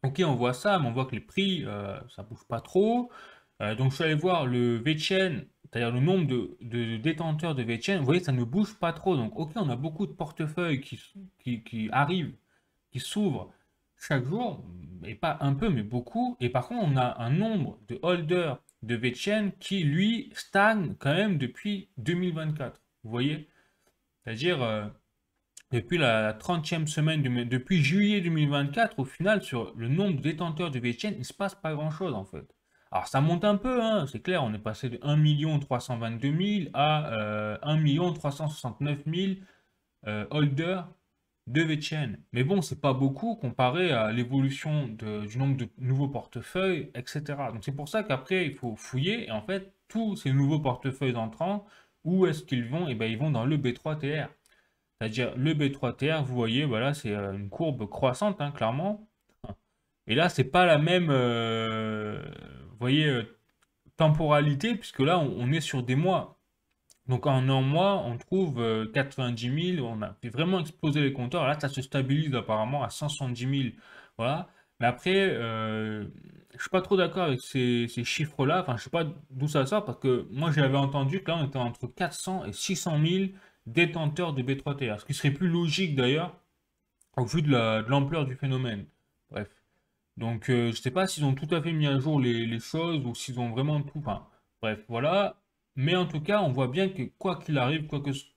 ok, on voit ça, mais on voit que les prix, ça bouge pas trop. Donc, je suis allé voir le VChain, c'est-à-dire le nombre de détenteurs de VChain. Vous voyez, ça ne bouge pas trop. Donc, ok, on a beaucoup de portefeuilles qui arrivent, qui s'ouvrent chaque jour, et pas un peu, mais beaucoup. Et par contre, on a un nombre de holders de VChain qui, lui, stagne quand même depuis 2024. Vous voyez? C'est-à-dire, depuis la 30e semaine, depuis juillet 2024, au final, sur le nombre de détenteurs de VChain, il ne se passe pas grand-chose en fait. Alors ça monte un peu, hein, c'est clair, on est passé de 1 322 000 à 1 369 000 holders de VChain. Mais bon, c'est pas beaucoup comparé à l'évolution du nombre de nouveaux portefeuilles, etc. Donc c'est pour ça qu'après, il faut fouiller, et en fait, tous ces nouveaux portefeuilles entrants, où est-ce qu'ils vont? Eh bien, ils vont dans le B3TR. C'est-à-dire le B3TR, vous voyez, voilà, c'est une courbe croissante, hein, clairement. Et là, c'est pas la même, vous voyez, temporalité, puisque là, on est sur des mois. Donc en un mois, on trouve 90 000, on a fait vraiment exploser les compteurs. Là, ça se stabilise apparemment à 170 000. Voilà. Mais après, je suis pas trop d'accord avec ces chiffres-là. Enfin, je sais pas d'où ça sort, parce que moi, j'avais entendu que là, on était entre 400 et 600 000 détenteurs de B3TR. Ce qui serait plus logique d'ailleurs, au vu de l'ampleur du phénomène. Bref. Donc, je sais pas s'ils ont tout à fait mis à jour les choses ou s'ils ont vraiment tout. Enfin, bref, voilà. Mais en tout cas, on voit bien que quoi qu'il arrive,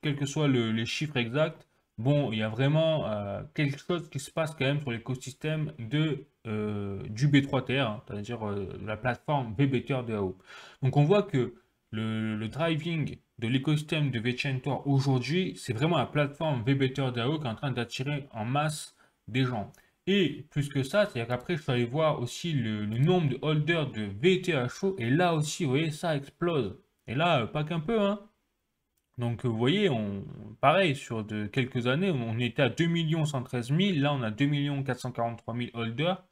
quels que soient les chiffres exacts, bon, il y a vraiment quelque chose qui se passe quand même sur l'écosystème du B3TR, hein, c'est-à-dire la plateforme VBTR DAO. Donc, on voit que le driving de l'écosystème de VeChain Tor aujourd'hui, c'est vraiment la plateforme VBTR DAO qui est en train d'attirer en masse des gens. Et plus que ça, c'est-à-dire qu'après, je suis allé voir aussi le nombre de holders de VTHO, et là aussi, vous voyez, ça explose. Et là, pas qu'un peu, hein. Donc, vous voyez, pareil, sur quelques années, on était à 2 113 000, là, on a 2 443 000 holders.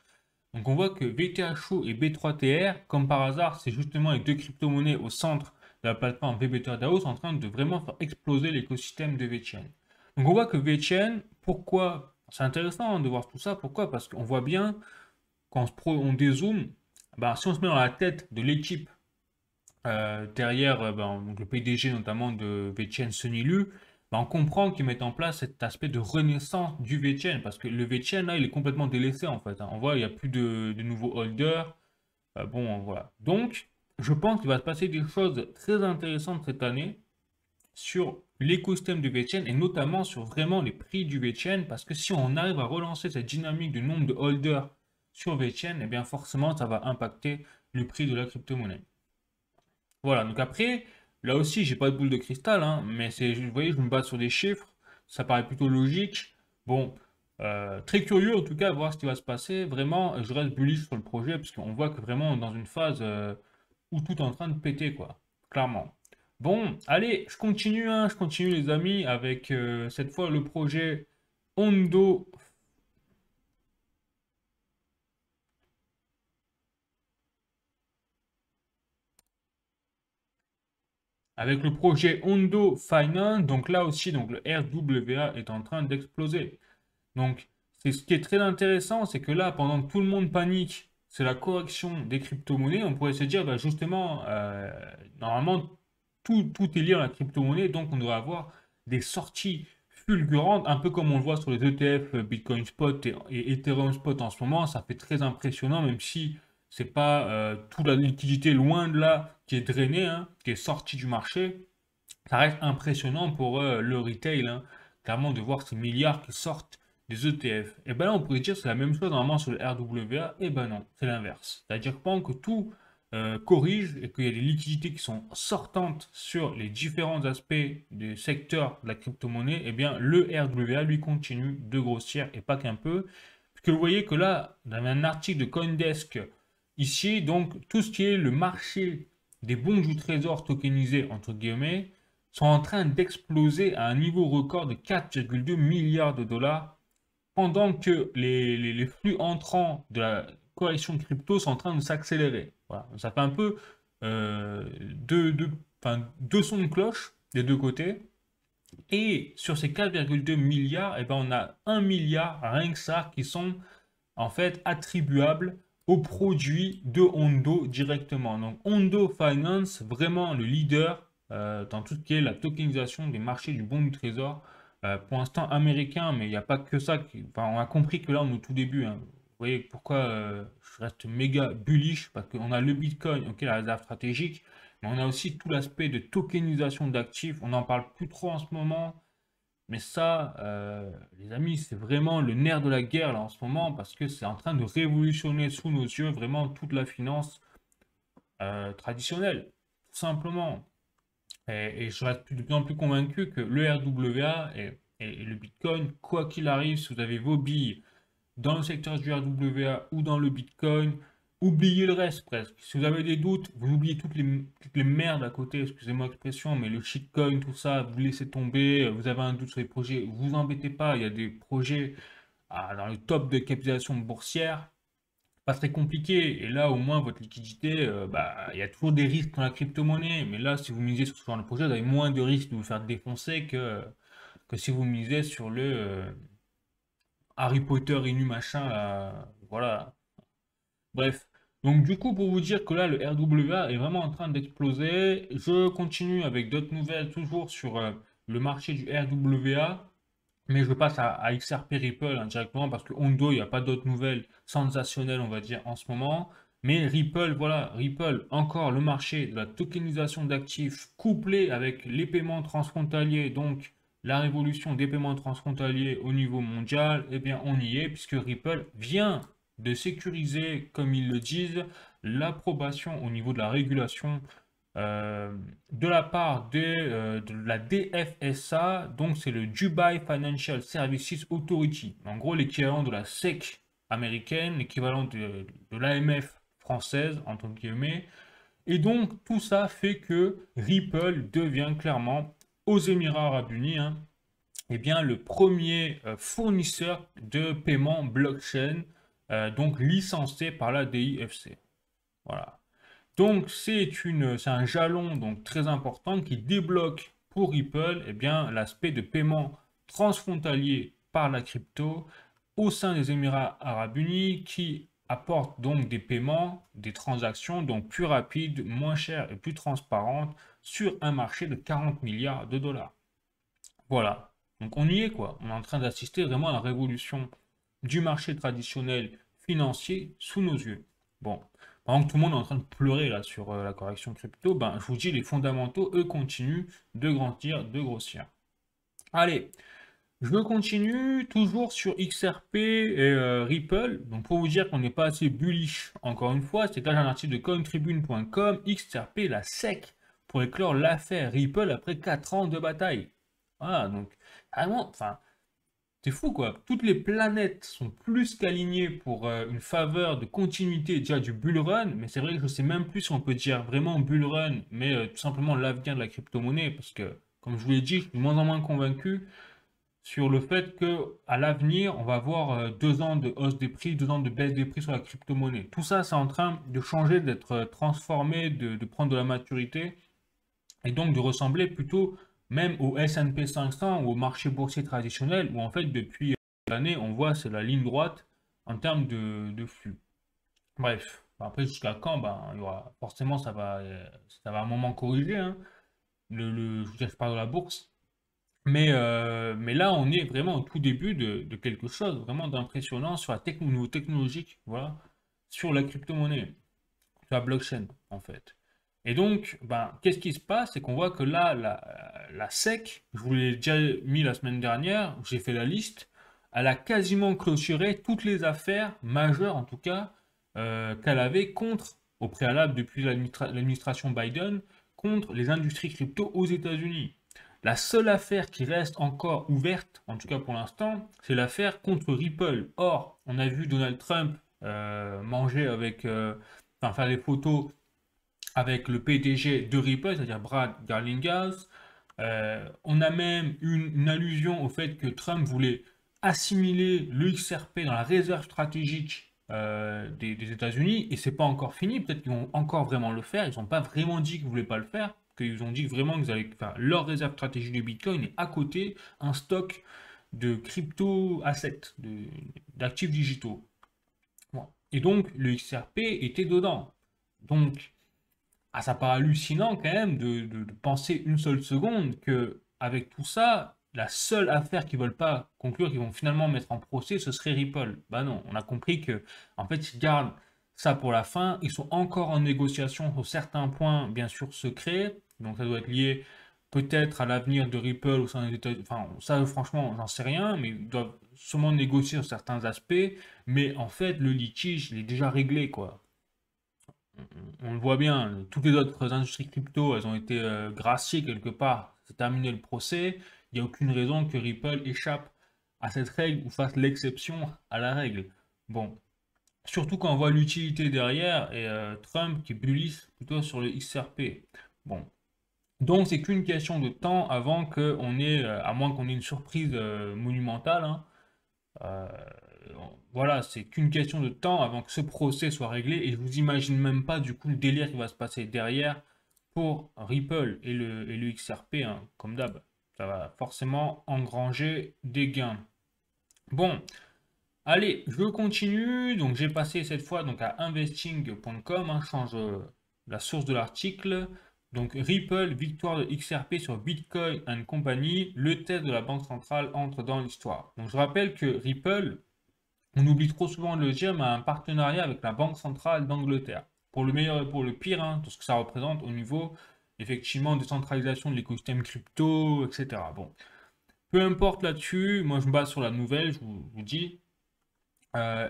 Donc, on voit que VTHO et B3TR, comme par hasard, c'est justement les deux crypto-monnaies au centre de la plateforme VBTR DAO, sont en train de vraiment faire exploser l'écosystème de VeChain. Donc, on voit que VeChain, pourquoi? C'est intéressant hein, de voir tout ça. Pourquoi? Parce qu'on voit bien, quand on dézoome, bah, si on se met dans la tête de l'équipe derrière donc le PDG notamment de VTN Sunilu, on comprend qu'ils mettent en place cet aspect de renaissance du VTN parce que le VTN là il est complètement délaissé en fait, hein. On voit il n'y a plus de nouveaux holders. Bon voilà. Donc je pense qu'il va se passer des choses très intéressantes cette année sur l'écosystème du VTN et notamment sur vraiment les prix du VTN parce que si on arrive à relancer cette dynamique du nombre de holders sur VTN, eh bien forcément ça va impacter le prix de la crypto-monnaie. Voilà, donc après, là aussi, j'ai pas de boule de cristal, hein, mais c'est, vous voyez, je me base sur des chiffres, ça paraît plutôt logique. Bon, très curieux en tout cas, à voir ce qui va se passer. Vraiment, je reste bullish sur le projet, parce qu'on voit que vraiment, on est dans une phase où tout est en train de péter, quoi, clairement. Bon, allez, je continue, hein, je continue les amis, avec cette fois le projet Hondo. Avec le projet Hondo Finance, donc là aussi, donc le RWA est en train d'exploser. Donc, c'est ce qui est très intéressant, c'est que là, pendant que tout le monde panique, c'est la correction des crypto-monnaies, on pourrait se dire, bah, justement, normalement, tout est lié à la crypto-monnaie, donc on devrait avoir des sorties fulgurantes, un peu comme on le voit sur les ETF Bitcoin Spot et Ethereum Spot en ce moment, ça fait très impressionnant, même si c'est pas toute la liquidité loin de là qui est drainée, hein, qui est sortie du marché, ça reste impressionnant pour le retail, hein, clairement de voir ces milliards qui sortent des ETF. Et ben là, on pourrait dire que c'est la même chose normalement sur le RWA. Et ben non, c'est l'inverse. C'est-à-dire que pendant que tout corrige et qu'il y a des liquidités qui sont sortantes sur les différents aspects du secteur de la crypto-monnaie, et bien le RWA lui continue de grossir et pas qu'un peu. Puisque vous voyez que là, dans un article de CoinDesk, ici, donc tout ce qui est le marché des bons du trésor tokenisés, entre guillemets, sont en train d'exploser à un niveau record de 4,2 milliards de dollars, pendant que les flux entrants de la correction crypto sont en train de s'accélérer. Voilà. Ça fait un peu deux sons de cloche des deux côtés. Et sur ces 4,2 milliards, eh ben, on a 1 milliard, rien que ça, qui sont en fait attribuables aux produits de Hondo directement. Donc Hondo Finance, vraiment le leader dans tout ce qui est la tokenisation des marchés du bon du trésor. Pour l'instant américain, mais il n'y a pas que ça. Enfin, on a compris que là, on est au tout début, hein. Vous voyez pourquoi je reste méga bullish, parce qu'on a le Bitcoin, ok, la réserve stratégique, mais on a aussi tout l'aspect de tokenisation d'actifs. On n'en parle plus trop en ce moment. Mais ça, les amis, c'est vraiment le nerf de la guerre là en ce moment parce que c'est en train de révolutionner sous nos yeux vraiment toute la finance traditionnelle, tout simplement. Et je reste de plus en plus convaincu que le RWA et le Bitcoin, quoi qu'il arrive, si vous avez vos billes dans le secteur du RWA ou dans le Bitcoin, oubliez le reste presque. Si vous avez des doutes, vous oubliez toutes les merdes à côté, excusez-moi l'expression, mais le shitcoin, tout ça, vous laissez tomber, vous avez un doute sur les projets, vous embêtez pas, il y a des projets dans le top de capitalisation boursière, pas très compliqué, et là au moins votre liquidité, il y a toujours des risques dans la crypto-monnaie, mais là si vous misez sur ce genre de projet, vous avez moins de risques de vous faire défoncer que si vous misez sur le Harry Potter Inu machin, là, voilà. Bref. Donc du coup, pour vous dire que là, le RWA est vraiment en train d'exploser, je continue avec d'autres nouvelles toujours sur le marché du RWA, mais je passe à XRP Ripple hein, directement parce que Hondo, il n'y a pas d'autres nouvelles sensationnelles, on va dire, en ce moment. Mais Ripple, voilà, Ripple, encore le marché de la tokenisation d'actifs couplé avec les paiements transfrontaliers, donc la révolution des paiements transfrontaliers au niveau mondial, eh bien on y est puisque Ripple vient de sécuriser, comme ils le disent, l'approbation au niveau de la régulation euh, de la part de la DFSA, donc c'est le Dubai Financial Services Authority, en gros l'équivalent de la SEC américaine, l'équivalent de l'AMF française, entre guillemets. Et donc tout ça fait que Ripple devient clairement, aux Émirats Arabes Unis, hein, eh bien, le premier fournisseur de paiement blockchain, donc licencié par la DIFC. Voilà. Donc c'est un jalon donc très important qui débloque pour Ripple eh bien l'aspect de paiement transfrontalier par la crypto au sein des Émirats Arabes Unis qui apporte donc des paiements, des transactions donc plus rapides, moins chères et plus transparentes sur un marché de 40 milliards de dollars. Voilà. Donc on y est quoi. On est en train d'assister vraiment à la révolution du marché traditionnel financier sous nos yeux. Bon, pendant que tout le monde est en train de pleurer là sur la correction crypto, ben je vous dis les fondamentaux, eux, continuent de grandir, de grossir. Allez, je continue toujours sur XRP et Ripple. Donc pour vous dire qu'on n'est pas assez bullish, encore une fois, c'est là j'ai un article de cointribune.com, XRP la SEC pour éclore l'affaire Ripple après 4 ans de bataille. Voilà, donc vraiment, enfin, c'est fou quoi. Toutes les planètes sont plus qu'alignées pour une faveur de continuité déjà du bull run, mais c'est vrai que je sais même plus si on peut dire vraiment bull run, mais tout simplement l'avenir de la crypto-monnaie, parce que comme je vous l'ai dit, je suis de moins en moins convaincu sur le fait que à l'avenir, on va avoir 2 ans de hausse des prix, 2 ans de baisse des prix sur la crypto-monnaie. Tout ça, c'est en train de changer, d'être transformé, de prendre de la maturité et donc de ressembler plutôt même au S&P 500 ou au marché boursier traditionnel où en fait depuis l'année, on voit c'est la ligne droite en termes de flux. Bref, après jusqu'à quand, ben, il y aura, forcément ça va à un moment corriger, hein. Je veux dire, je parle de la bourse. Mais là, on est vraiment au tout début de quelque chose vraiment d'impressionnant sur au niveau technologique, voilà, sur la crypto-monnaie, sur la blockchain, en fait. Et donc, ben, qu'est-ce qui se passe? C'est qu'on voit que là, la SEC, je vous l'ai déjà mis la semaine dernière, j'ai fait la liste, elle a quasiment clôturé toutes les affaires majeures, en tout cas, qu'elle avait contre, au préalable depuis l'administration Biden, contre les industries crypto aux États-Unis. La seule affaire qui reste encore ouverte, en tout cas pour l'instant, c'est l'affaire contre Ripple. Or, on a vu Donald Trump manger avec, enfin faire des photos avec le PDG de Ripple, c'est-à-dire Brad Garlinghouse. On a même une allusion au fait que Trump voulait assimiler le XRP dans la réserve stratégique des États-Unis, et c'est pas encore fini. Peut-être qu'ils vont encore vraiment le faire. Ils n'ont pas vraiment dit qu'ils ne voulaient pas le faire. Qu'ils ont dit vraiment qu'ils allaient faire leur réserve stratégique de Bitcoin et à côté un stock de crypto assets, d'actifs digitaux. Bon. Et donc le XRP était dedans. Donc ah, ça paraît hallucinant quand même de penser une seule seconde que avec tout ça, la seule affaire qu'ils veulent pas conclure, qu'ils vont finalement mettre en procès, ce serait Ripple. Bah non, on a compris que en fait ils gardent ça pour la fin. Ils sont encore en négociation sur certains points, bien sûr secrets. Donc ça doit être lié peut-être à l'avenir de Ripple au sein des États-Unis. Enfin, ça franchement, j'en sais rien, mais ils doivent sûrement négocier sur certains aspects. Mais en fait, le litige, il est déjà réglé, quoi. On le voit bien, toutes les autres industries crypto, elles ont été graciées quelque part. C'est terminé le procès. Il n'y a aucune raison que Ripple échappe à cette règle ou fasse l'exception à la règle. Bon, surtout quand on voit l'utilité derrière et Trump qui bullise plutôt sur le XRP. Bon, donc c'est qu'une question de temps avant qu'on ait, à moins qu'on ait une surprise monumentale, hein, euh, voilà, c'est qu'une question de temps avant que ce procès soit réglé et je vous imagine même pas du coup le délire qui va se passer derrière pour Ripple et le XRP, hein, comme d'hab. Ça va forcément engranger des gains. Bon, allez, je continue. Donc j'ai passé cette fois donc à investing.com, hein, je change la source de l'article. Donc Ripple, victoire de XRP sur Bitcoin and compagnie, le test de la banque centrale entre dans l'histoire. Donc je rappelle que Ripple, on oublie trop souvent de le dire, mais a un partenariat avec la Banque centrale d'Angleterre. Pour le meilleur et pour le pire, hein, tout ce que ça représente au niveau effectivement de centralisation de l'écosystème crypto, etc. Bon, peu importe là-dessus, moi je me base sur la nouvelle, je vous dis.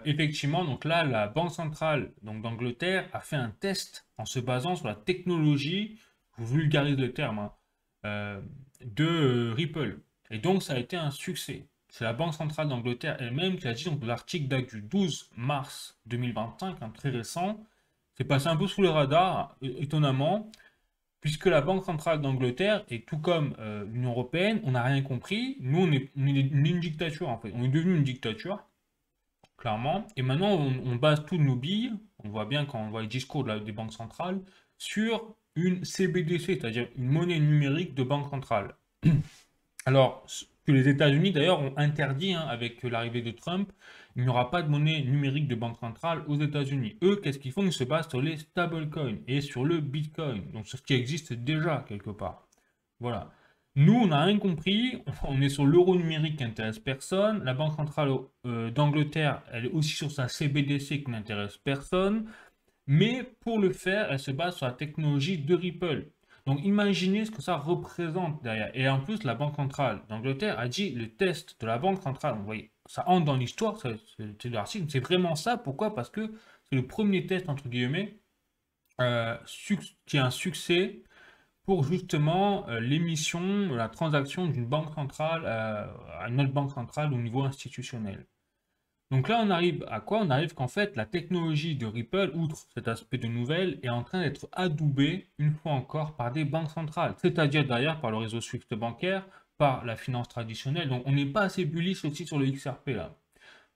Effectivement, donc là, la Banque centrale donc d'Angleterre a fait un test en se basant sur la technologie, je vous vulgarise le terme, hein, de Ripple. Et donc, ça a été un succès. C'est la Banque centrale d'Angleterre elle-même qui a dit, donc l'article date du 12 mars 2025, hein, très récent. C'est passé un peu sous les radars, étonnamment, puisque la Banque centrale d'Angleterre, et tout comme l'Union européenne, on n'a rien compris. Nous, on est une dictature, en fait. On est devenu une dictature clairement. Et maintenant, on base toutes nos billes, on voit bien quand on voit les discours des banques centrales, sur une CBDC, c'est-à-dire une monnaie numérique de banque centrale. Alors, que les États-Unis d'ailleurs ont interdit hein, avec l'arrivée de Trump. Il n'y aura pas de monnaie numérique de banque centrale aux États-Unis. Eux, qu'est-ce qu'ils font? Ils se basent sur les stablecoins et sur le Bitcoin, donc sur ce qui existe déjà quelque part. Voilà. Nous, on n'a rien compris. On est sur l'euro numérique qui n'intéresse personne. La Banque centrale d'Angleterre, elle est aussi sur sa CBDC qui n'intéresse personne. Mais pour le faire, elle se base sur la technologie de Ripple. Donc imaginez ce que ça représente derrière. Et en plus, la Banque centrale d'Angleterre a dit le test de la Banque centrale. Vous voyez, ça entre dans l'histoire, c'est de l'article. C'est vraiment ça. Pourquoi? Parce que c'est le premier test, entre guillemets, qui a un succès pour justement l'émission, la transaction d'une banque centrale à une autre banque centrale au niveau institutionnel. Donc là, on arrive à quoi? On arrive qu'en fait, la technologie de Ripple, outre cet aspect de nouvelle, est en train d'être adoubée, une fois encore, par des banques centrales. C'est-à-dire derrière par le réseau SWIFT bancaire, par la finance traditionnelle. Donc on n'est pas assez bullish aussi sur le XRP là.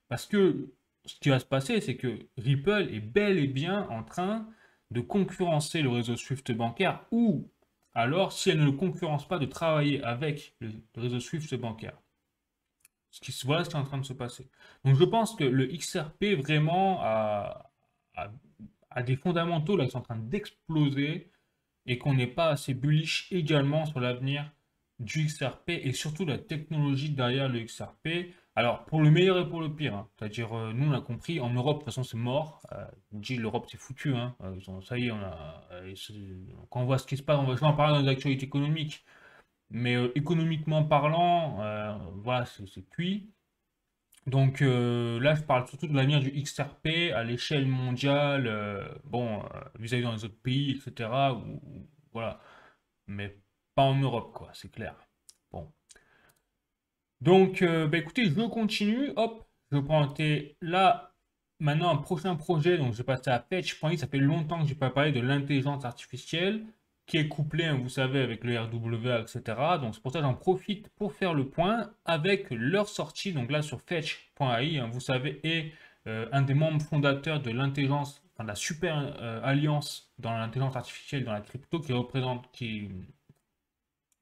Parce que ce qui va se passer, c'est que Ripple est bel et bien en train de concurrencer le réseau SWIFT bancaire ou alors, si elle ne le concurrence pas, de travailler avec le réseau SWIFT bancaire. Voilà ce qui est en train de se passer. Donc je pense que le XRP vraiment a des fondamentaux là qui sont en train d'exploser et qu'on n'est pas assez bullish également sur l'avenir du XRP et surtout la technologie derrière le XRP. Alors pour le meilleur et pour le pire, hein. C'est-à-dire nous on a compris, en Europe de toute façon c'est mort. On dit l'Europe c'est foutu, hein. Ça y est, quand on voit ce qui se passe, on va en parler dans les actualités économiques. Mais économiquement parlant, voilà, c'est cuit. Donc là, je parle surtout de l'avenir du XRP à l'échelle mondiale, bon, vis-à-vis dans les autres pays, etc. Voilà, mais pas en Europe, quoi, c'est clair. Bon. Donc, bah, écoutez, je continue. Hop, je vais présenter là, maintenant, un prochain projet. Donc, je vais passer à Fetch.io. Ça fait longtemps que je n'ai pas parlé de l'intelligence artificielle qui est couplée, hein, vous savez, avec le RWA, etc. Donc, c'est pour ça que j'en profite pour faire le point avec leur sortie. Donc, là, sur Fetch.ai, hein, vous savez, est un des membres fondateurs de l'intelligence, enfin, de la super alliance dans l'intelligence artificielle, dans la crypto, qui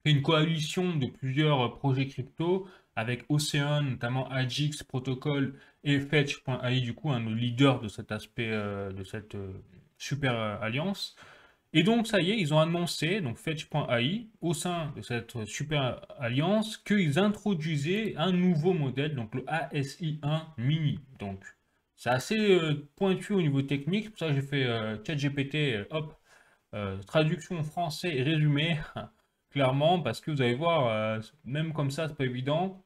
fait une coalition de plusieurs projets crypto avec Ocean, notamment Agix Protocol et Fetch.ai, du coup, un leader de cet aspect, de cette super alliance. Et donc, ça y est, ils ont annoncé, donc Fetch.ai, au sein de cette super alliance, qu'ils introduisaient un nouveau modèle, donc le ASI1 Mini. Donc, c'est assez pointu au niveau technique, c'est pour ça que j'ai fait ChatGPT, hop, traduction français et résumé, clairement, parce que vous allez voir, même comme ça, c'est pas évident.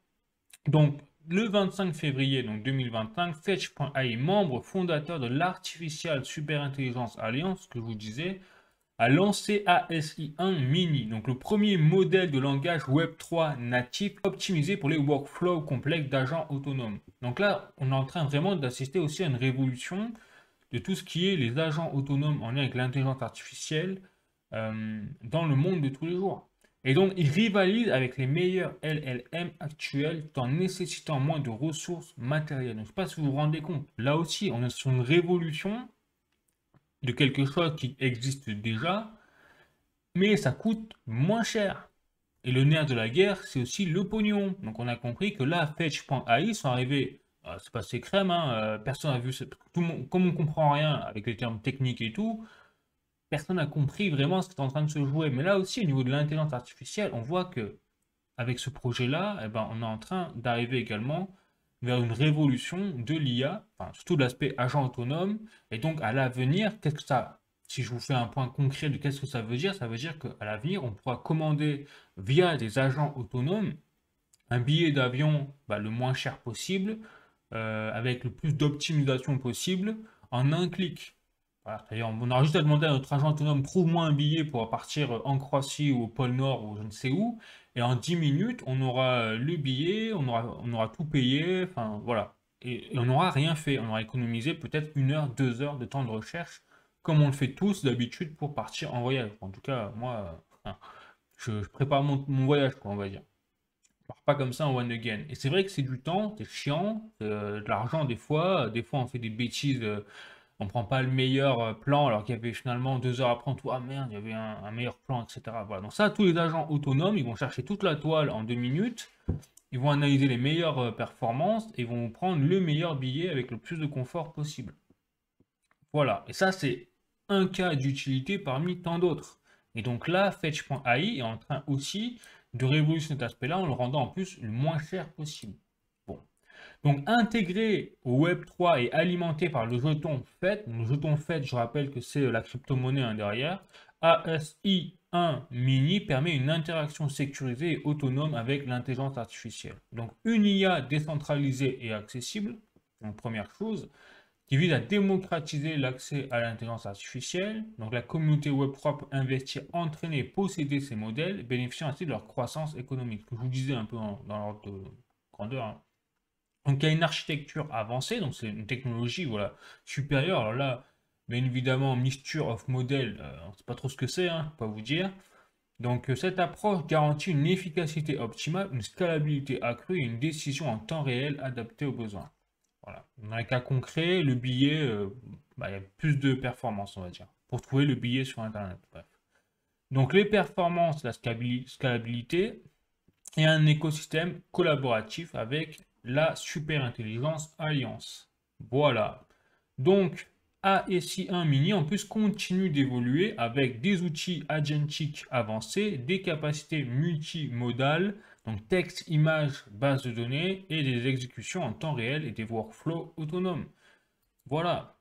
Donc, le 25 février donc 2025, Fetch.ai, membre fondateur de l'Artificial Super Intelligence Alliance, que je vous disais, a lancé ASI1 Mini, donc le premier modèle de langage Web3 natif optimisé pour les workflows complexes d'agents autonomes. Donc là, on est en train vraiment d'assister aussi à une révolution de tout ce qui est les agents autonomes en lien avec l'intelligence artificielle dans le monde de tous les jours. Et donc, ils rivalisent avec les meilleurs LLM actuels tout en nécessitant moins de ressources matérielles. Donc, je ne sais pas si vous vous rendez compte. Là aussi, on est sur une révolution de quelque chose qui existe déjà, mais ça coûte moins cher. Et le nerf de la guerre, c'est aussi le pognon. Donc on a compris que là, Fetch.ai sont arrivés, c'est passé crème, hein, personne n'a vu, tout le monde, comme on comprend rien avec les termes techniques et tout, personne n'a compris vraiment ce qui est en train de se jouer. Mais là aussi, au niveau de l'intelligence artificielle, on voit que avec ce projet-là, eh ben, on est en train d'arriver également vers une révolution de l'IA, enfin, surtout de l'aspect agent autonome. Et donc, à l'avenir, qu'est-ce que ça, si je vous fais un point concret de qu'est-ce que ça veut dire qu'à l'avenir, on pourra commander via des agents autonomes un billet d'avion bah, le moins cher possible, avec le plus d'optimisation possible, en un clic. Voilà, c'est-à-dire, on aura juste à demander à notre agent autonome, trouve-moi un billet pour partir en Croatie ou au pôle Nord ou je ne sais où. Et en 10 minutes, on aura le billet, on aura tout payé, enfin voilà. Et on n'aura rien fait. On aura économisé peut-être 1 heure, 2 heures de temps de recherche, comme on le fait tous d'habitude pour partir en voyage. En tout cas, moi, je prépare mon voyage, quoi, on va dire. Je pars pas comme ça en one again. Et c'est vrai que c'est du temps, c'est chiant, de l'argent des fois. Des fois, on fait des bêtises On prend pas le meilleur plan alors qu'il y avait finalement 2 heures après, on trouve, ah merde, il y avait un meilleur plan, etc. Voilà. Donc ça, tous les agents autonomes, ils vont chercher toute la toile en 2 minutes, ils vont analyser les meilleures performances et vont prendre le meilleur billet avec le plus de confort possible. Voilà. Et ça, c'est un cas d'utilité parmi tant d'autres. Et donc là, Fetch.ai est en train aussi de révolutionner cet aspect-là en le rendant en plus le moins cher possible. Bon. Donc intégré au Web3 et alimenté par le jeton FET, le jeton FET, je rappelle que c'est la crypto-monnaie derrière, ASI1 Mini permet une interaction sécurisée et autonome avec l'intelligence artificielle. Donc une IA décentralisée et accessible, donc première chose, qui vise à démocratiser l'accès à l'intelligence artificielle. Donc la communauté Web3 peut investir, entraîner et posséder ces modèles, bénéficiant ainsi de leur croissance économique. Je vous disais un peu dans l'ordre de grandeur, hein. Donc il y a une architecture avancée, donc c'est une technologie voilà, supérieure. Alors là, bien évidemment, mixture of model, on ne sait pas trop ce que c'est, hein, pas vous dire. Donc cette approche garantit une efficacité optimale, une scalabilité accrue et une décision en temps réel adaptée aux besoins. Voilà. Dans les cas concrets, le billet, il y a plus de performance, on va dire, pour trouver le billet sur Internet. Bref. Donc les performances, la scalabilité et un écosystème collaboratif avec la super intelligence alliance. Voilà. Donc ASI1 Mini en plus continue d'évoluer avec des outils agentiques avancés, des capacités multimodales, donc texte, image, base de données et des exécutions en temps réel et des workflows autonomes. Voilà.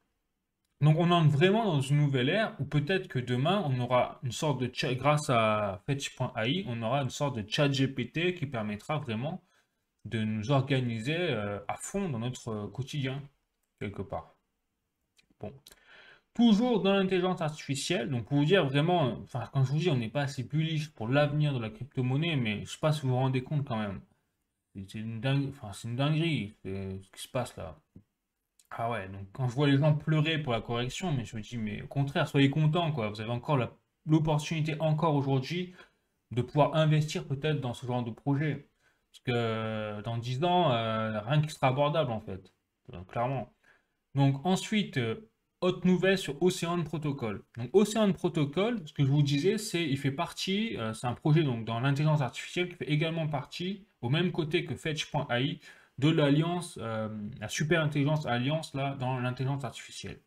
Donc on entre vraiment dans une nouvelle ère où peut-être que demain on aura une sorte de chat, grâce à Fetch.ai, on aura une sorte de chat GPT qui permettra vraiment de nous organiser à fond dans notre quotidien, quelque part. Bon. Toujours dans l'intelligence artificielle, donc pour vous dire vraiment, enfin quand je vous dis on n'est pas assez bullish pour l'avenir de la crypto-monnaie, mais je ne sais pas si vous vous rendez compte quand même. C'est une dingue, enfin, c'est une dinguerie ce qui se passe là. Ah ouais, donc quand je vois les gens pleurer pour la correction, mais je me dis, mais au contraire, soyez contents, quoi. Vous avez encore l'opportunité, encore aujourd'hui, de pouvoir investir peut-être dans ce genre de projet. Parce que dans 10 ans, rien qui sera abordable, en fait. Clairement. Donc ensuite, autre nouvelle sur Ocean Protocol. Donc Ocean Protocol, ce que je vous disais, c'est il fait partie, c'est un projet donc dans l'intelligence artificielle qui fait également partie, au même côté que Fetch.ai, de l'alliance, la super intelligence alliance là dans l'intelligence artificielle.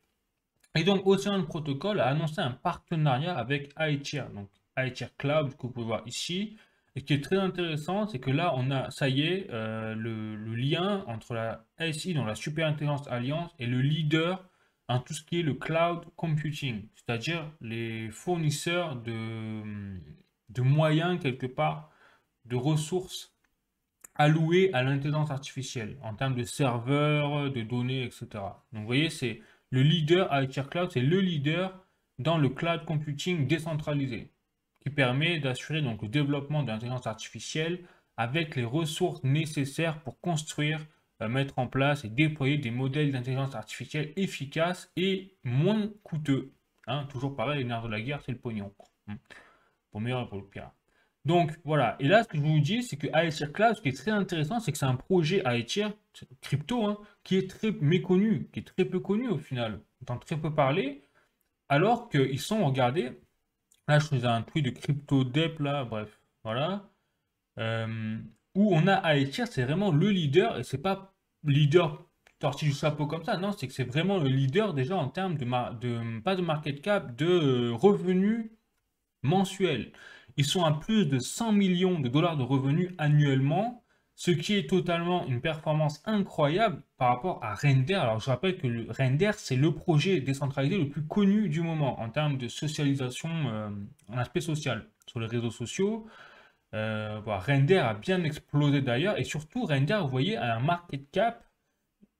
Et donc Ocean Protocol a annoncé un partenariat avec Aetier, donc Aetier Cloud que vous pouvez voir ici. Et ce qui est très intéressant, c'est que là, on a, ça y est, le lien entre la SI, donc la Super Intelligence Alliance, et le leader en tout ce qui est le cloud computing, c'est-à-dire les fournisseurs de moyens, quelque part, de ressources allouées à l'intelligence artificielle, en termes de serveurs, de données, etc. Donc vous voyez, c'est le leader, Aetier Cloud, c'est le leader dans le cloud computing décentralisé qui permet d'assurer donc le développement de l'intelligence artificielle avec les ressources nécessaires pour construire, mettre en place et déployer des modèles d'intelligence artificielle efficaces et moins coûteux. Hein, toujours pareil, les nerfs de la guerre, c'est le pognon. Pour meilleur et pour le pire. Donc voilà, et là ce que je vous dis, c'est que Aether Cloud, ce qui est très intéressant, c'est que c'est un projet Aether, crypto, hein, qui est très méconnu, qui est très peu connu au final, on entend très peu parler, alors qu'ils sont, regardez, là, je faisais un tweet de CryptoDep, là, bref, voilà. Euh, où on a Aether, c'est vraiment le leader, et c'est pas leader sorti du chapeau comme ça, non, c'est que c'est vraiment le leader déjà en termes pas de market cap, de revenus mensuels. Ils sont à plus de 100 millions de dollars de revenus annuellement, ce qui est totalement une performance incroyable par rapport à Render. Alors je rappelle que le Render, c'est le projet décentralisé le plus connu du moment en termes de socialisation en aspect social sur les réseaux sociaux. Voilà, Render a bien explosé d'ailleurs et surtout Render, vous voyez, a un market cap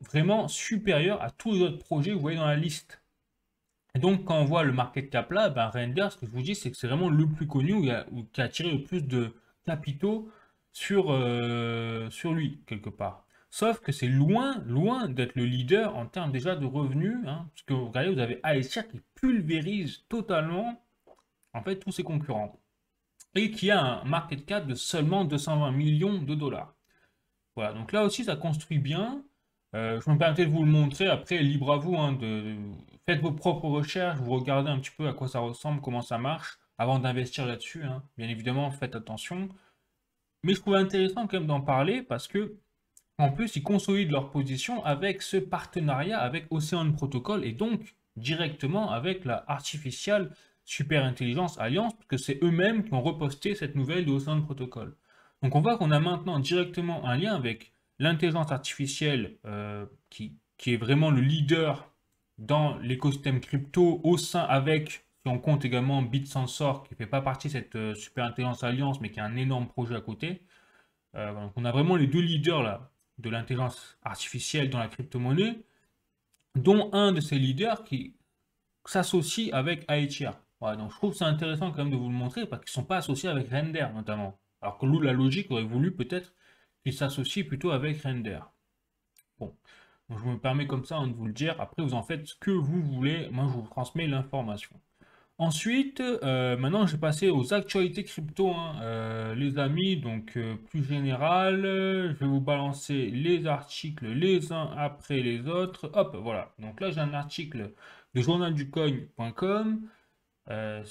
vraiment supérieur à tous les autres projets que vous voyez dans la liste. Et donc, quand on voit le market cap là, ben Render, ce que je vous dis, c'est que c'est vraiment le plus connu ou qui a attiré le plus de capitaux sur lui, quelque part. Sauf que c'est loin, loin d'être le leader en termes déjà de revenus, hein, parce que vous regardez, vous avez Aether qui pulvérise totalement en fait tous ses concurrents et qui a un market cap de seulement 220 millions de dollars. Voilà, donc là aussi ça construit bien. Je me permettais de vous le montrer, après libre à vous hein, faites vos propres recherches, vous regardez un petit peu à quoi ça ressemble, comment ça marche, avant d'investir là-dessus, hein. Bien évidemment, faites attention. Mais je trouvais intéressant quand même d'en parler parce que, en plus, ils consolident leur position avec ce partenariat avec Ocean Protocol et donc directement avec la Artificial Super Intelligence Alliance, parce que c'est eux-mêmes qui ont reposté cette nouvelle de Ocean Protocol. Donc on voit qu'on a maintenant directement un lien avec l'intelligence artificielle qui est vraiment le leader dans l'écosystème crypto au sein avec, si on compte également BitSensor qui ne fait pas partie de cette Super Intelligence Alliance mais qui a un énorme projet à côté. Donc on a vraiment les deux leaders là de l'intelligence artificielle dans la crypto-monnaie, dont un de ces leaders qui s'associe avec IHR. Voilà, donc je trouve ça intéressant quand même de vous le montrer parce qu'ils ne sont pas associés avec Render notamment. Alors que la logique aurait voulu peut-être qu'ils s'associent plutôt avec Render. Bon, donc je me permets comme ça de vous le dire. Après, vous en faites ce que vous voulez. Moi, je vous transmets l'information. Ensuite, maintenant, je vais passer aux actualités crypto, hein, les amis. Donc, plus général, je vais vous balancer les articles les uns après les autres. Hop, voilà. Donc là, j'ai un article de journalducoin.com. Euh,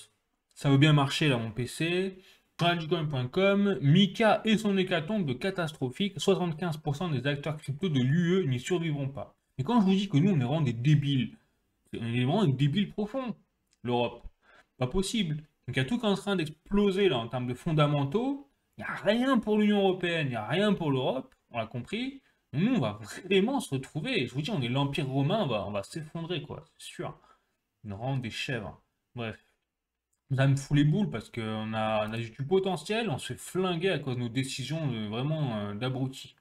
Ça veut bien marcher là, mon PC. Journalducoin.com. Mika et son hécatombe catastrophique. 75% des acteurs crypto de l'UE n'y survivront pas. Et quand je vous dis que nous, on est vraiment des débiles, on est vraiment des débiles profonds, l'Europe. Pas possible. Donc il y a tout qui est en train d'exploser là en termes de fondamentaux. Il n'y a rien pour l'Union Européenne, il n'y a rien pour l'Europe, on l'a compris. Nous, on va vraiment se retrouver. Je vous dis, on est l'Empire romain, on va s'effondrer, quoi, c'est sûr. On rend des chèvres. Bref. Ça me fout les boules parce qu'on a du potentiel, on se fait flinguer à cause de nos décisions vraiment d'abrutis,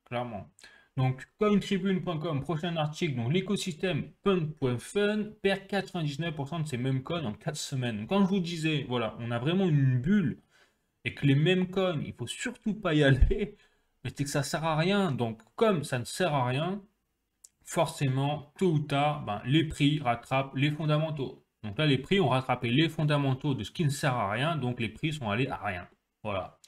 clairement. Donc, cointribune.com, prochain article, donc l'écosystème Punk.fun perd 99% de ses mêmes coins en 4 semaines. Donc, quand je vous disais, voilà, on a vraiment une bulle et que les mêmes coins, il faut surtout pas y aller, mais c'est que ça sert à rien. Donc, comme ça ne sert à rien, forcément, tôt ou tard, ben, les prix rattrapent les fondamentaux. Donc là, les prix ont rattrapé les fondamentaux de ce qui ne sert à rien, donc les prix sont allés à rien. Voilà.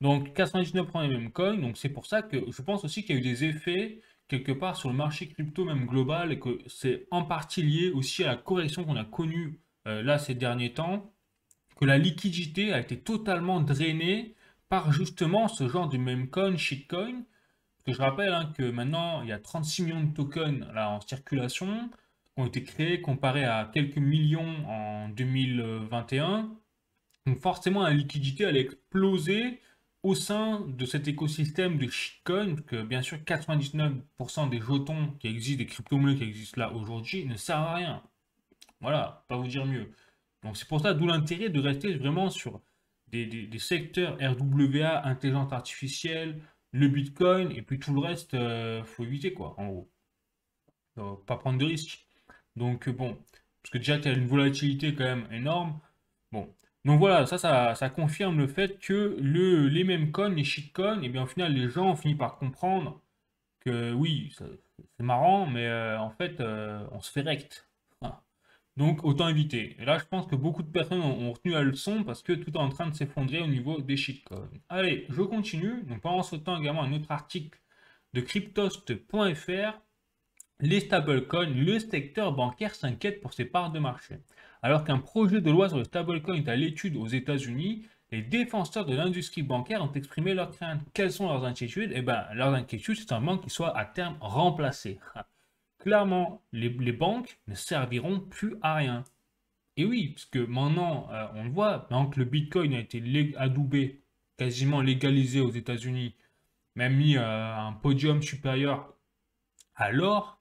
Donc 99% les mêmes coins, donc c'est pour ça que je pense aussi qu'il y a eu des effets quelque part sur le marché crypto même global et que c'est en partie lié aussi à la correction qu'on a connue là ces derniers temps, que la liquidité a été totalement drainée par justement ce genre de meme coin, shitcoin. Parce que je rappelle hein, que maintenant il y a 36 millions de tokens là, en circulation qui ont été créés comparé à quelques millions en 2021. Donc forcément, la liquidité, elle a explosé au sein de cet écosystème de shitcoin, que bien sûr 99% des jetons qui existent, des crypto-monnaies qui existent là aujourd'hui, ne servent à rien. Voilà, pas vous dire mieux. Donc c'est pour ça, d'où l'intérêt de rester vraiment sur des secteurs RWA, intelligence artificielle, le Bitcoin, et puis tout le reste, faut éviter quoi, en gros. Pas prendre de risques. Donc bon, parce que déjà, tu as une volatilité quand même énorme. Bon, donc voilà, ça confirme le fait que les mêmes coins, les shitcoins, et bien au final, les gens ont fini par comprendre que oui, c'est marrant, mais en fait, on se fait rect. Voilà. Donc autant éviter. Et là, je pense que beaucoup de personnes ont retenu la leçon parce que tout est en train de s'effondrer au niveau des shitcoins. Allez, je continue. Donc pendant ce temps, également, un autre article de cryptost.fr. Les stablecoins, le secteur bancaire s'inquiète pour ses parts de marché. Alors qu'un projet de loi sur le stablecoin est à l'étude aux États-Unis, les défenseurs de l'industrie bancaire ont exprimé leurs craintes. Quelles sont leurs inquiétudes? Eh bien, leurs inquiétudes, c'est simplement qu'ils soient à terme remplacés. Clairement, les banques ne serviront plus à rien. Et oui, parce que maintenant, on le voit, maintenant que le Bitcoin a été adoubé, quasiment légalisé aux États-Unis, même mis à un podium supérieur à l'or,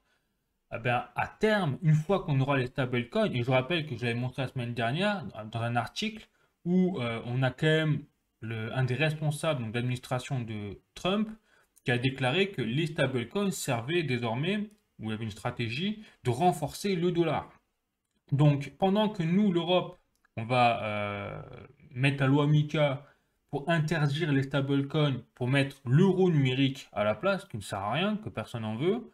eh ben, à terme, une fois qu'on aura les stablecoins, et je rappelle que je l'avais montré la semaine dernière dans un article où on a quand même un des responsables donc, d'administration de Trump qui a déclaré que les stablecoins servaient désormais, ou il y avait une stratégie, de renforcer le dollar. Donc pendant que nous, l'Europe, on va mettre la loi MiCA pour interdire les stablecoins, pour mettre l'euro numérique à la place, qui ne sert à rien, que personne n'en veut,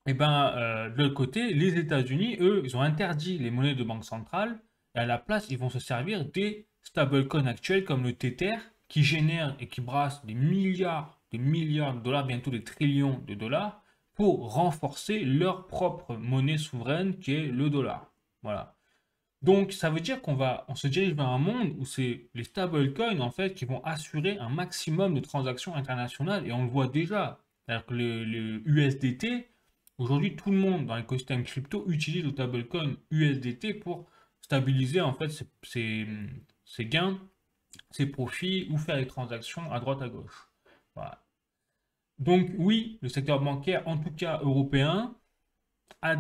et ben, de l'autre côté, les États-Unis, eux, ils ont interdit les monnaies de banque centrale, et à la place, ils vont se servir des stablecoins actuels comme le Tether, qui génèrent et qui brassent des milliards de dollars, bientôt des trillions de dollars, pour renforcer leur propre monnaie souveraine qui est le dollar. Voilà. Donc, ça veut dire on se dirige vers un monde où c'est les stablecoins, en fait, qui vont assurer un maximum de transactions internationales. Et on le voit déjà. C'est-à-dire que le USDT, aujourd'hui, tout le monde dans l'écosystème crypto utilise le stablecoin USDT pour stabiliser, en fait, ses gains, ses profits ou faire des transactions à droite à gauche. Voilà. Donc, oui, le secteur bancaire, en tout cas européen, a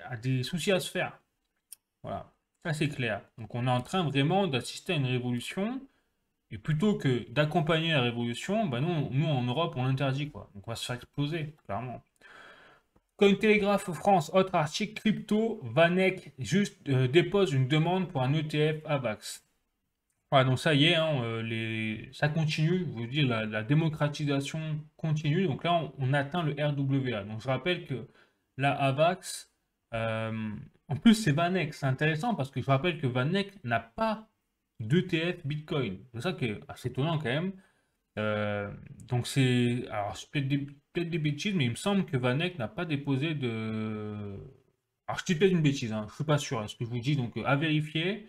a des soucis à se faire. Voilà, ça c'est clair. Donc on est en train vraiment d'assister à une révolution, et plutôt que d'accompagner la révolution, bah nous en Europe on l'interdit quoi. Donc on va se faire exploser, clairement. Cointelegraph France, autre article, crypto, Vanek juste dépose une demande pour un ETF AVAX. Voilà, donc ça y est, hein, ça continue, je vous dis, la démocratisation continue. Donc là, on atteint le RWA. Donc je rappelle que la AVAX, euh, en plus c'est Vanek, c'est intéressant parce que je rappelle que Vanek n'a pas d'ETF Bitcoin. C'est ça qui est assez étonnant quand même. Euh, donc alors c'est peut-être des bêtises, mais il me semble que Vanek n'a pas déposé de... Alors je dis peut-être une bêtise, hein, je suis pas sûr, hein, ce que je vous dis, donc à vérifier.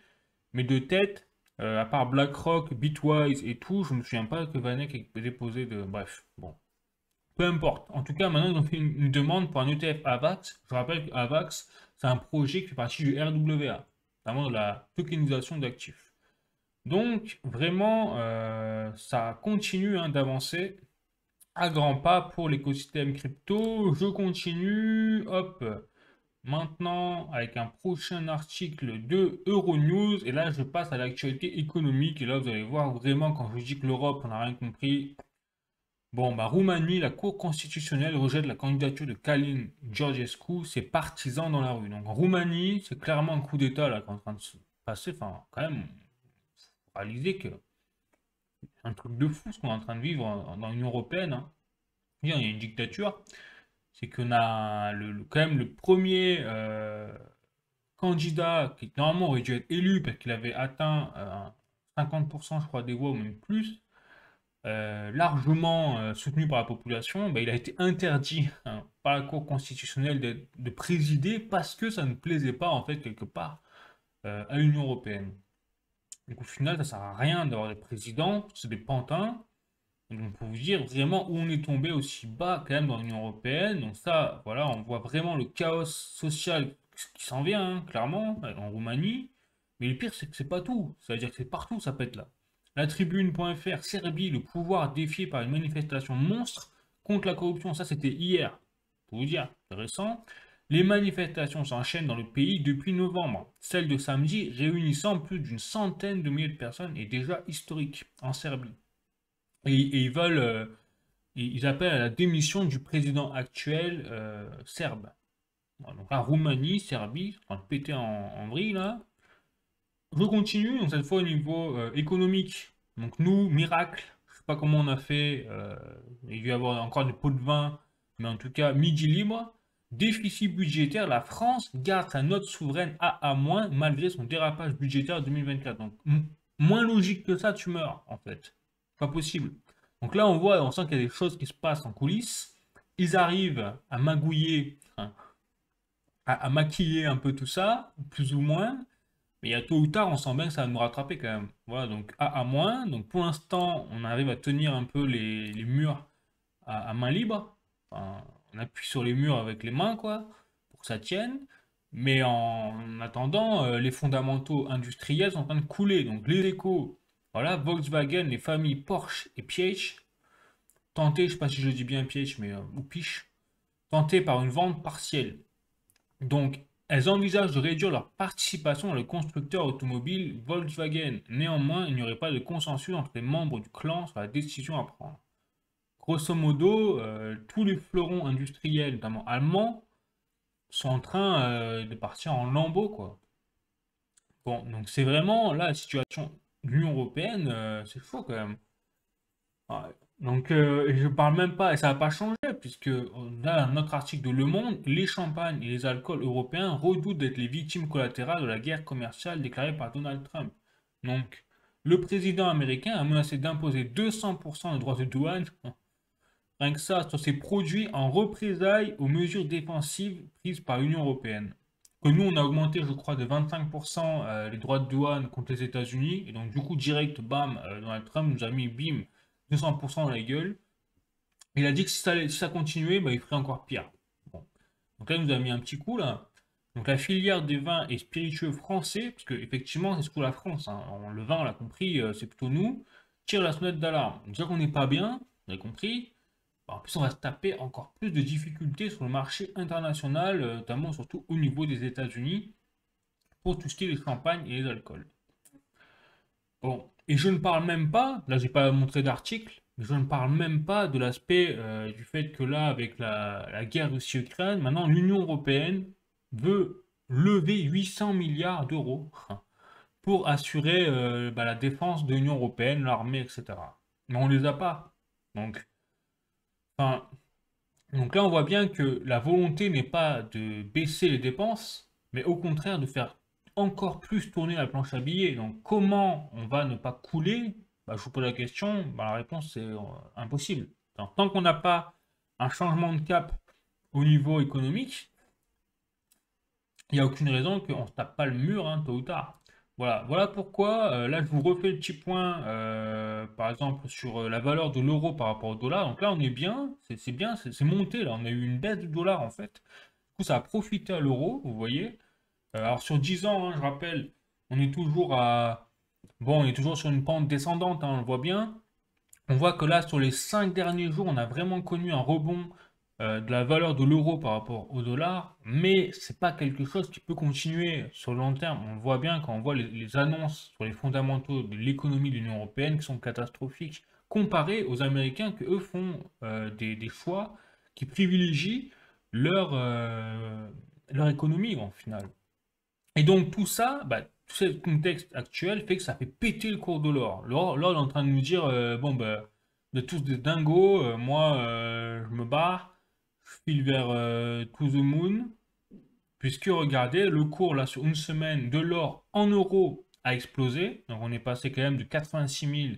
Mais de tête, à part BlackRock, Bitwise et tout, je me souviens pas que Vanek ait déposé de. Bref, bon. Peu importe. En tout cas, maintenant, ils ont fait une demande pour un ETF AVAX. Je rappelle qu'AVAX, c'est un projet qui fait partie du RWA, notamment de la tokenisation d'actifs. Donc, vraiment, ça continue hein, d'avancer à grands pas pour l'écosystème crypto. Je continue. Hop. Maintenant, avec un prochain article de Euronews, et là je passe à l'actualité économique, et là vous allez voir vraiment quand je dis que l'Europe, on n'a rien compris. Bon, bah Roumanie, la Cour constitutionnelle rejette la candidature de Călin Georgescu, ses partisans dans la rue. Donc en Roumanie, c'est clairement un coup d'État là qui est en train de se passer, enfin quand même, faut réaliser que c'est un truc de fou ce qu'on est en train de vivre dans l'Union Européenne. Hein. Il y a une dictature, c'est qu'on a quand même le premier candidat qui normalement aurait dû être élu parce qu'il avait atteint 50% je crois des voix ou même plus, largement soutenu par la population, bah, il a été interdit hein, par la Cour constitutionnelle de présider parce que ça ne plaisait pas en fait quelque part à l'Union européenne. Donc au final ça sert à rien d'avoir des présidents, c'est des pantins. Donc pour vous dire vraiment où on est tombé aussi bas quand même dans l'Union européenne. Donc ça, voilà, on voit vraiment le chaos social qui s'en vient, hein, clairement, en Roumanie. Mais le pire, c'est que c'est pas tout. C'est-à-dire que c'est partout, ça pète là. La tribune.fr, Serbie, le pouvoir défié par une manifestation monstre contre la corruption. Ça, c'était hier. Pour vous dire, c'est récent. Les manifestations s'enchaînent dans le pays depuis novembre. Celle de samedi, réunissant plus d'une centaine de milliers de personnes, est déjà historique en Serbie. Et ils veulent, ils appellent à la démission du président actuel serbe. Voilà, donc la Roumanie, Serbie, en train de péter en vrille là. Je continue, donc cette fois au niveau économique. Donc nous, miracle, je sais pas comment on a fait, il y a eu avoir encore des pots de vin, mais en tout cas, midi libre. Déficit budgétaire, la France garde sa note souveraine AA- malgré son dérapage budgétaire 2024. Donc moins logique que ça, tu meurs en fait. Pas possible. Donc là, on sent qu'il y a des choses qui se passent en coulisses. Ils arrivent à magouiller, hein, à maquiller un peu tout ça, plus ou moins. Mais il y a tôt ou tard, on sent bien que ça va nous rattraper quand même. Voilà, donc A-. Donc pour l'instant, on arrive à tenir un peu les murs à main libre. Enfin, on appuie sur les murs avec les mains, quoi, pour que ça tienne. Mais en attendant, les fondamentaux industriels sont en train de couler. Donc les échos, voilà, Volkswagen, les familles Porsche et Piech, tentées, je ne sais pas si je le dis bien Piech, mais ou Piche, tentées par une vente partielle. Donc, elles envisagent de réduire leur participation dans le constructeur automobile Volkswagen. Néanmoins, il n'y aurait pas de consensus entre les membres du clan sur la décision à prendre. Grosso modo, tous les fleurons industriels, notamment allemands, sont en train de partir en lambeaux, quoi. Bon, donc c'est vraiment là la situation de l'Union européenne, c'est chaud quand même. Ouais. Donc, et je parle même pas, et ça va pas changer, puisque là, un autre article de Le Monde, les champagnes et les alcools européens redoutent d'être les victimes collatérales de la guerre commerciale déclarée par Donald Trump. Donc, le président américain a menacé d'imposer 200% de droits de douane rien que ça, sur ces produits en représailles aux mesures défensives prises par l'Union européenne. Que nous, on a augmenté, je crois, de 25% les droits de douane contre les États-Unis. Et donc, du coup, direct, bam, Donald Trump nous a mis, bim, 200% dans la gueule. Il a dit que si ça continuait, bah, il ferait encore pire. Bon. Donc là, il nous a mis un petit coup, là. Donc la filière des vins et spiritueux français, parce que effectivement, c'est surtout la France, hein. Le vin, on l'a compris, c'est plutôt nous, tire la sonnette d'alarme. Déjà qu'on n'est pas bien, vous avez compris. Bah, en plus, on va se taper encore plus de difficultés sur le marché international, notamment surtout au niveau des États-Unis, pour tout ce qui est les champagnes et les alcools. Bon, et je ne parle même pas, là j'ai pas montré d'article, mais je ne parle même pas de l'aspect du fait que là, avec la guerre Russie-Ukraine, maintenant l'Union européenne veut lever 800 milliards d'euros pour assurer bah, la défense de l'Union européenne, l'armée, etc. Mais on ne les a pas. Donc, enfin, donc là, on voit bien que la volonté n'est pas de baisser les dépenses, mais au contraire de faire encore plus tourner la planche à billets. Donc comment on va ne pas couler? Bah, je vous pose la question, bah, la réponse c'est impossible. Donc, tant qu'on n'a pas un changement de cap au niveau économique, il n'y a aucune raison qu'on ne se tape pas le mur, hein, tôt ou tard. Voilà, voilà pourquoi, là je vous refais le petit point, par exemple sur la valeur de l'euro par rapport au dollar. Donc là on est bien, c'est bien, c'est monté là, on a eu une baisse du dollar en fait. Du coup ça a profité à l'euro, vous voyez. Alors sur 10 ans, hein, je rappelle, on est toujours à... Bon, on est toujours sur une pente descendante, hein, on le voit bien. On voit que là, sur les 5 derniers jours, on a vraiment connu un rebond de la valeur de l'euro par rapport au dollar, mais c'est pas quelque chose qui peut continuer sur le long terme. On le voit bien quand on voit les annonces sur les fondamentaux de l'économie de l'Union européenne qui sont catastrophiques, comparées aux Américains qui eux font des choix qui privilégient leur, leur économie en final. Et donc tout ça, bah, tout ce contexte actuel fait que ça fait péter le cours de l'or. L'or est en train de nous dire, bon, bah, vous êtes tous des dingos, moi je me barre, je file vers to the moon, puisque regardez, le cours là sur une semaine de l'or en euros a explosé. Donc on est passé quand même de 86 000,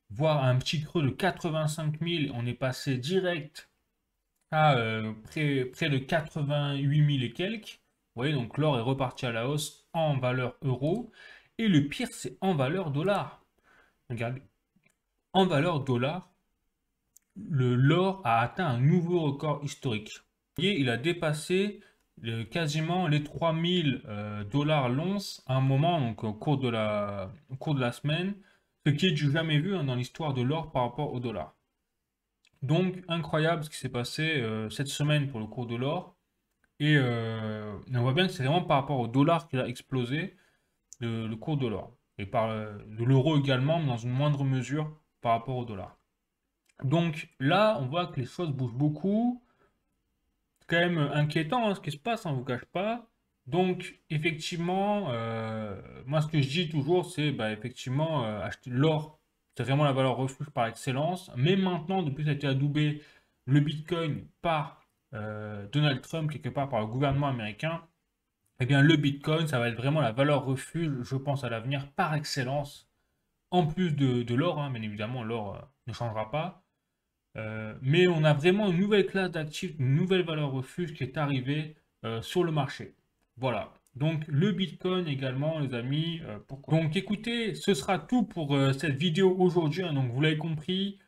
voire à un petit creux de 85 000, on est passé direct à près de 88 000 et quelques. Vous voyez, donc l'or est reparti à la hausse en valeur euro. Et le pire, c'est en valeur dollar. Regardez, en valeur dollar, l'or a atteint un nouveau record historique. Vous voyez, il a dépassé quasiment les 3000 dollars l'once à un moment, donc au cours de la semaine, ce qui est du jamais vu, hein, dans l'histoire de l'or par rapport au dollar. Donc, incroyable ce qui s'est passé cette semaine pour le cours de l'or. Et on voit bien que c'est vraiment par rapport au dollar qu'il a explosé le cours de l'or. Et de l'euro également, mais dans une moindre mesure par rapport au dollar. Donc là, on voit que les choses bougent beaucoup. C'est quand même inquiétant, hein, ce qui se passe, on ne vous cache pas. Donc effectivement, moi ce que je dis toujours, c'est bah, effectivement acheter l'or. C'est vraiment la valeur refuge par excellence. Mais maintenant, depuis que ça a été adoubé le Bitcoin par Donald Trump, quelque part par le gouvernement américain, eh bien le Bitcoin, ça va être vraiment la valeur refuge, je pense, à l'avenir par excellence. En plus de l'or, hein, bien évidemment, l'or ne changera pas. Mais on a vraiment une nouvelle classe d'actifs, une nouvelle valeur refuge qui est arrivée sur le marché. Voilà. Donc le Bitcoin également, les amis. Pourquoi? Donc écoutez, ce sera tout pour cette vidéo aujourd'hui, hein. Donc vous l'avez compris,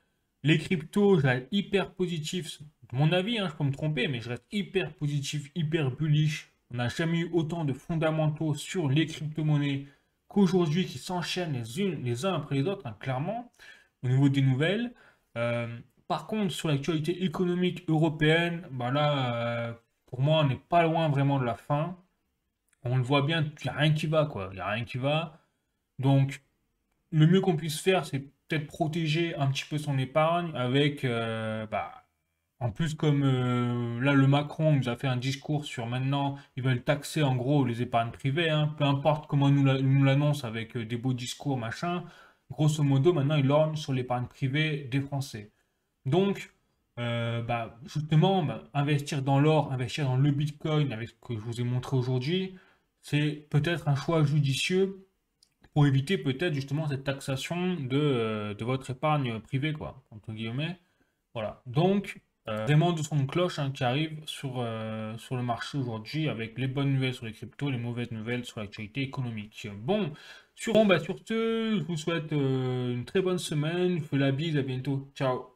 les cryptos, je reste hyper positif. De mon avis, hein, je peux me tromper, mais je reste hyper positif, hyper bullish. On n'a jamais eu autant de fondamentaux sur les crypto-monnaies qu'aujourd'hui qui s'enchaînent les uns après les autres, hein, clairement, au niveau des nouvelles. Euh, Par contre, sur l'actualité économique européenne, bah là, pour moi, on n'est pas loin vraiment de la fin. On le voit bien, il n'y a rien qui va, quoi. Il n'y a rien qui va. Donc, le mieux qu'on puisse faire, c'est peut-être protéger un petit peu son épargne avec, bah, en plus, comme là, le Macron nous a fait un discours sur maintenant, ils veulent taxer en gros les épargnes privées, hein, peu importe comment ils nous l'annoncent avec des beaux discours, machin. Grosso modo, maintenant, ils lorgnent sur l'épargne privée des Français. Donc, bah, justement, bah, investir dans l'or, investir dans le Bitcoin, avec ce que je vous ai montré aujourd'hui, c'est peut-être un choix judicieux pour éviter peut-être justement cette taxation de votre épargne privée, quoi, entre guillemets. Voilà. Donc, vraiment de son de cloche hein, qui arrive sur le marché aujourd'hui avec les bonnes nouvelles sur les cryptos, les mauvaises nouvelles sur l'actualité économique. Bon, sur ce, je vous souhaite une très bonne semaine. Je vous fais la bise, à bientôt. Ciao.